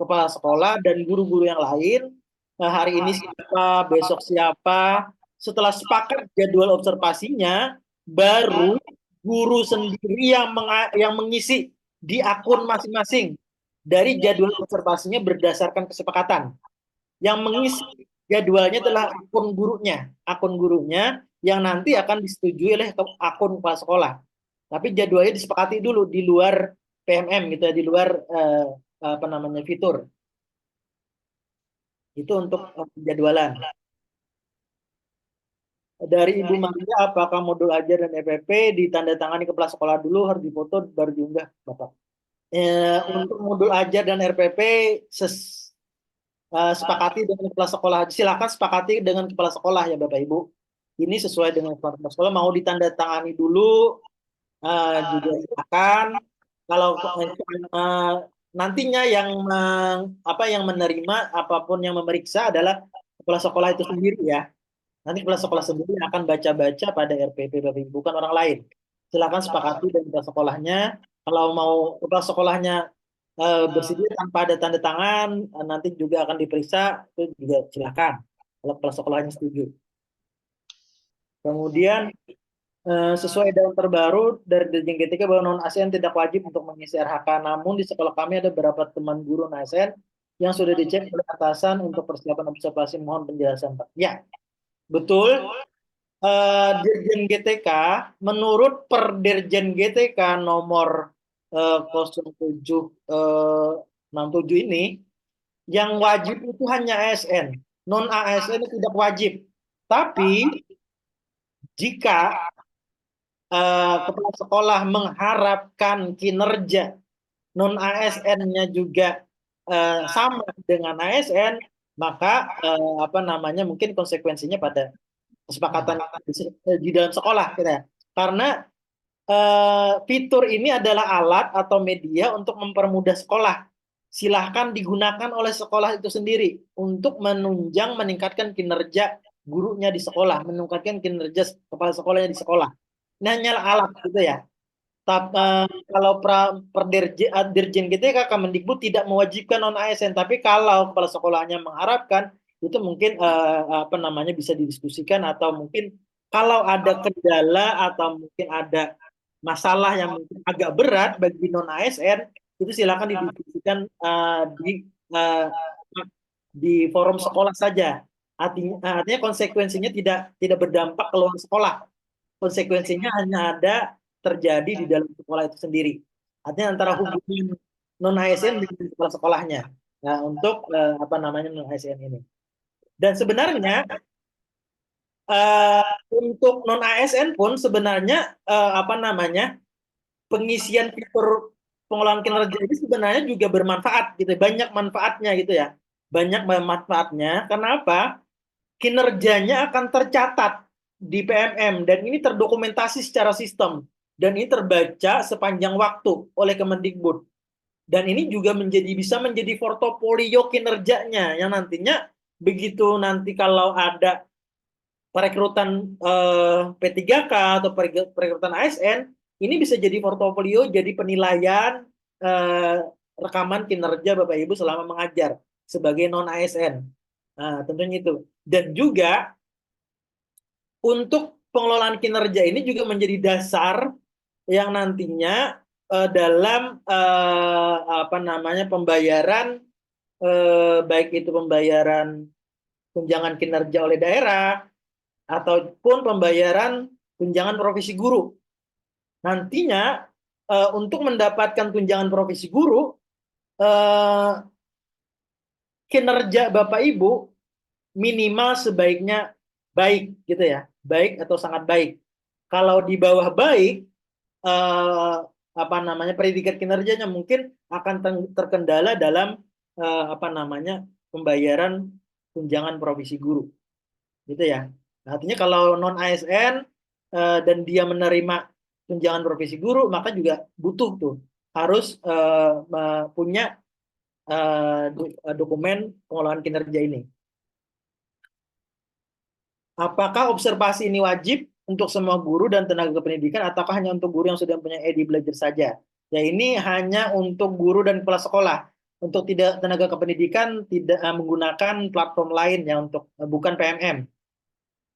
kepala sekolah dan guru-guru yang lain. Hari ini siapa, besok siapa. Setelah sepakat jadwal observasinya, baru guru sendiri yang mengisi di akun masing-masing dari jadwal observasinya berdasarkan kesepakatan. Yang mengisi jadwalnya adalah akun gurunya yang nanti akan disetujui oleh akun kepala sekolah. Tapi jadwalnya disepakati dulu di luar PMM gitu ya, di luar fitur. Itu untuk penjadwalan. Dari Ibu Maria, apakah modul ajar dan EPP ditandatangani kepala sekolah dulu, harus difoto, baru diunggah, Bapak? Untuk modul ajar dan RPP, sepakati dengan kepala sekolah. Silakan sepakati dengan kepala sekolah ya Bapak Ibu. Ini sesuai dengan kepala sekolah. Mau ditandatangani dulu, juga silakan. Kalau nantinya yang yang menerima apapun yang memeriksa adalah kepala sekolah itu sendiri ya. Nanti kepala sekolah sendiri akan baca-baca pada RPP Bapak Ibu, bukan orang lain. Silakan sepakati dengan kepala sekolahnya. Kalau mau kepala sekolahnya bersedia tanpa ada tanda tangan, nanti juga akan diperiksa, itu juga silakan. Kalau kepala sekolahnya setuju. Kemudian sesuai daun terbaru dari Dirjen GTK bahwa non-ASN tidak wajib untuk mengisi RHK. Namun di sekolah kami ada beberapa teman guru non-ASN yang sudah dicek oleh atasan untuk persiapan observasi. Mohon penjelasan Pak. Ya, betul. Dirjen GTK, menurut Dirjen GTK nomor 0767 ini, yang wajib itu hanya ASN. Non-ASN tidak wajib. Tapi jika kepala sekolah mengharapkan kinerja non-ASN-nya juga sama dengan ASN, maka mungkin konsekuensinya pada kesepakatan di dalam sekolah kita ya. Karena fitur ini adalah alat atau media untuk mempermudah sekolah. Silahkan digunakan oleh sekolah itu sendiri untuk meningkatkan kinerja gurunya di sekolah, meningkatkan kinerja kepala sekolahnya di sekolah. Ini hanyalah alat gitu ya. Kalau Dirjen GTK Kemendikbud tidak mewajibkan non-ASN, tapi kalau kepala sekolahnya mengharapkan, itu mungkin bisa didiskusikan, atau mungkin kalau ada kendala atau mungkin ada masalah yang mungkin agak berat bagi non-ASN, itu silakan didiskusikan di forum sekolah saja. Artinya konsekuensinya tidak berdampak ke luar sekolah. Konsekuensinya hanya ada terjadi di dalam sekolah itu sendiri. Artinya antara hubungan non-ASN dengan kepala sekolahnya. Nah, untuk non-ASN ini. Dan sebenarnya untuk non-ASN pun sebenarnya pengisian fitur pengelolaan kinerja ini sebenarnya juga bermanfaat gitu. Banyak manfaatnya gitu ya. Banyak manfaatnya. Kenapa? Kinerjanya akan tercatat di PMM dan ini terdokumentasi secara sistem dan ini terbaca sepanjang waktu oleh Kemendikbud. Dan ini juga bisa menjadi portofolio kinerjanya yang nantinya begitu nanti kalau ada perekrutan P3K atau perekrutan ASN, ini bisa jadi portofolio, jadi penilaian rekaman kinerja Bapak Ibu selama mengajar sebagai non-ASN. Nah, tentunya itu. Dan juga untuk pengelolaan kinerja ini juga menjadi dasar yang nantinya dalam pembayaran, baik itu pembayaran tunjangan kinerja oleh daerah ataupun pembayaran tunjangan profesi guru. Nantinya untuk mendapatkan tunjangan profesi guru, kinerja Bapak Ibu minimal sebaiknya baik gitu ya, baik atau sangat baik. Kalau di bawah baik, predikat kinerjanya mungkin akan terkendala dalam pembayaran tunjangan profesi guru, gitu ya. Artinya kalau non ASN dan dia menerima tunjangan profesi guru, maka juga butuh tuh harus punya dokumen pengelolaan kinerja ini. Apakah observasi ini wajib untuk semua guru dan tenaga pendidikan ataukah hanya untuk guru yang sudah punya ID belajar saja? Ya ini hanya untuk guru dan kepala sekolah. Untuk tidak tenaga kependidikan tidak menggunakan platform lain yang untuk bukan PMM.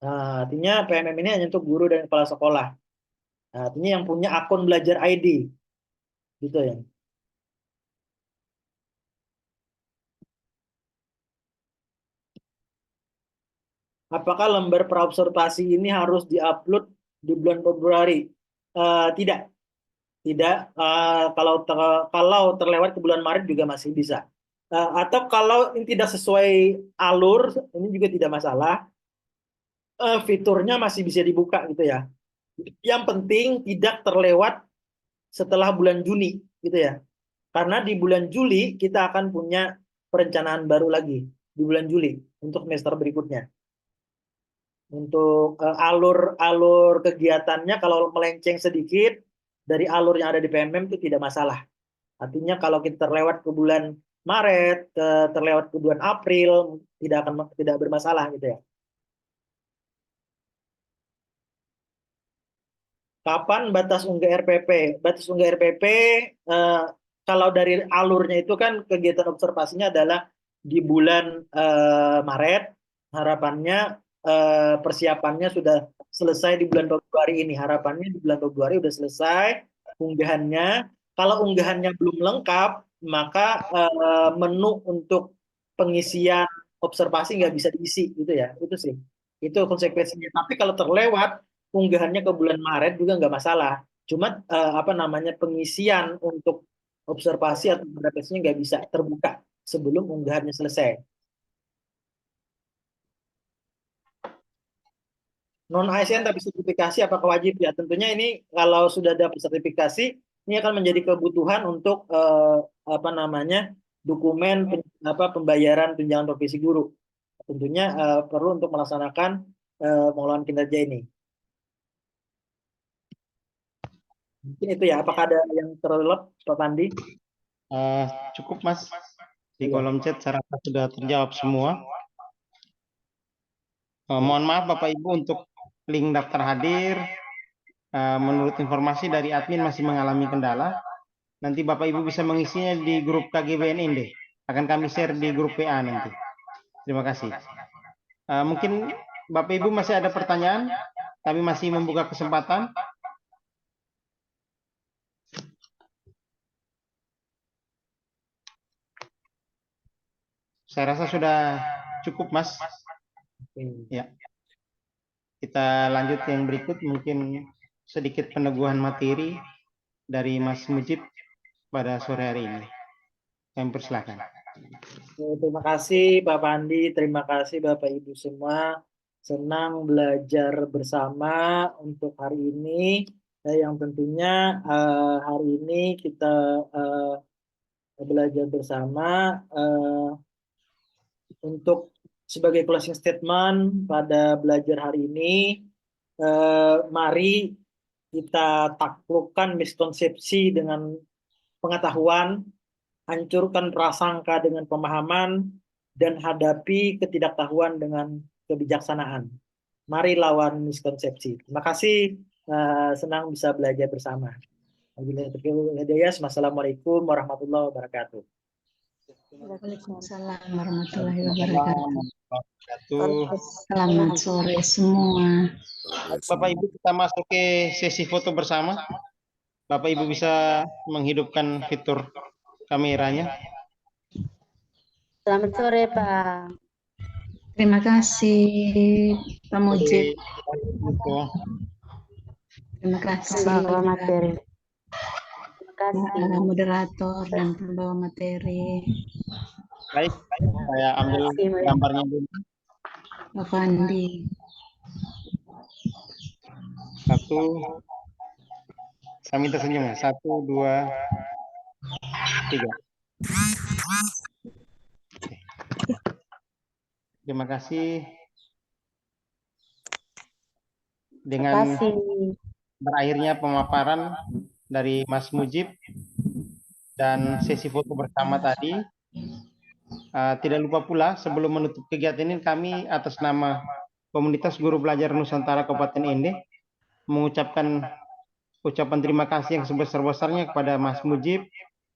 Nah, artinya PMM ini hanya untuk guru dan kepala sekolah. Nah, artinya yang punya akun belajar ID. Gitu ya. Apakah lembar praobservasi ini harus diupload di bulan Februari? Tidak. Tidak. Kalau terlewat ke bulan Maret juga masih bisa. Atau kalau ini tidak sesuai alur, ini juga tidak masalah. Fiturnya masih bisa dibuka gitu ya. Yang penting tidak terlewat setelah bulan Juni gitu ya. Karena di bulan Juli kita akan punya perencanaan baru lagi di bulan Juli untuk semester berikutnya. Untuk alur kegiatannya kalau melenceng sedikit dari alur yang ada di PMM itu tidak masalah. Artinya kalau kita terlewat ke bulan Maret, terlewat ke bulan April, tidak bermasalah gitu ya. Kapan batas unggah RPP? Batas unggah RPP kalau dari alurnya itu kan kegiatan observasinya adalah di bulan Maret. Harapannya persiapannya sudah selesai di bulan Februari ini. Harapannya di bulan Februari sudah selesai unggahannya. Kalau unggahannya belum lengkap, maka menu untuk pengisian observasi nggak bisa diisi gitu ya. Itu sih. Itu konsekuensinya. Tapi kalau terlewat unggahannya ke bulan Maret juga nggak masalah. Cuma pengisian untuk observasi atau adaptasinya nggak bisa terbuka sebelum unggahannya selesai. Non ASN tapi sertifikasi apakah wajib ya? Tentunya ini kalau sudah dapat sertifikasi ini akan menjadi kebutuhan untuk dokumen pembayaran tunjangan profesi guru. Tentunya perlu untuk melaksanakan pengelolaan kinerja ini. Mungkin itu ya. Apakah ada yang terlelep, Pak Pandi? Cukup Mas. Di Iya. kolom chat saya rasa sudah terjawab semua. Mohon maaf Bapak Ibu untuk link daftar hadir. Menurut informasi dari admin masih mengalami kendala. Nanti Bapak Ibu bisa mengisinya di grup KGBN Inde. Akan kami share di grup PA nanti. Terima kasih. Mungkin Bapak Ibu masih ada pertanyaan? Kami masih membuka kesempatan. Saya rasa sudah cukup, Mas. Ya. Kita lanjut yang berikut, mungkin sedikit peneguhan materi dari Mas Mujib pada sore hari ini. Kami persilakan. Terima kasih Pak Pandi, terima kasih Bapak Ibu semua. Senang belajar bersama untuk hari ini. Yang tentunya hari ini kita belajar bersama untuk sebagai closing statement pada belajar hari ini. Mari kita taklukkan miskonsepsi dengan pengetahuan, hancurkan prasangka dengan pemahaman, dan hadapi ketidaktahuan dengan kebijaksanaan. Mari lawan miskonsepsi. Terima kasih, senang bisa belajar bersama. Wassalamualaikum warahmatullahi wabarakatuh. Waalaikumsalam warahmatullahi wabarakatuh. Selamat sore semua. Bapak Ibu kita masuk ke sesi foto bersama. Bapak Ibu bisa menghidupkan fitur kameranya. Selamat sore Pak. Terima kasih Pak Mujib. Terima kasih Pembawa materi. Terima kasih moderator dan pembawa materi. Baik, saya ambil gambarnya dulu. Pak Fandi. Satu, saya minta senyum ya. 1, 2, 3. Terima kasih. Dengan berakhirnya pemaparan dari Mas Mujib dan sesi foto bersama tadi, tidak lupa pula sebelum menutup kegiatan ini kami atas nama Komunitas Guru Belajar Nusantara Kabupaten Inde mengucapkan ucapan terima kasih yang sebesar-besarnya kepada Mas Mujib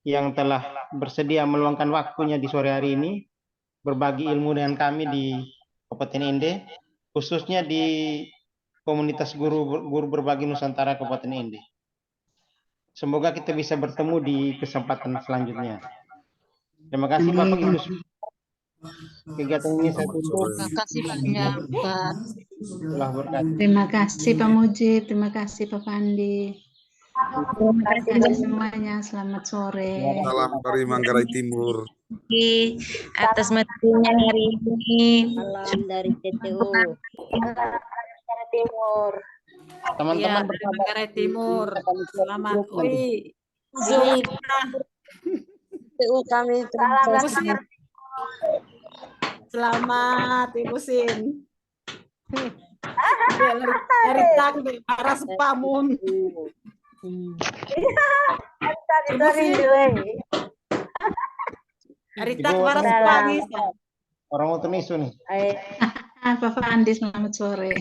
yang telah bersedia meluangkan waktunya di sore hari ini berbagi ilmu dengan kami di Kabupaten Inde, khususnya di Komunitas Guru Berbagi Nusantara Kabupaten Inde. Semoga kita bisa bertemu di kesempatan selanjutnya. Terima kasih Bapak Ibu. Kegiatan ini saya tutup. Terima kasih banyak Pak. Terima kasih Pak Mujib, terima kasih Pak Fandi. Terima kasih kasih semuanya. Selamat sore. Salam dari Manggarai Timur. atas materinya hari ini. Salam dari CTU. Timur. Teman-teman Dari Manggarai Timur. Selamat. Oi, Zoom. CTU kami Ibu Sin. Selamat Ibu Sin. Dari tak arah sepamun. Dari tak arah sepagi. orang Utuh Nisu nih. Bapak Andi, selamat sore.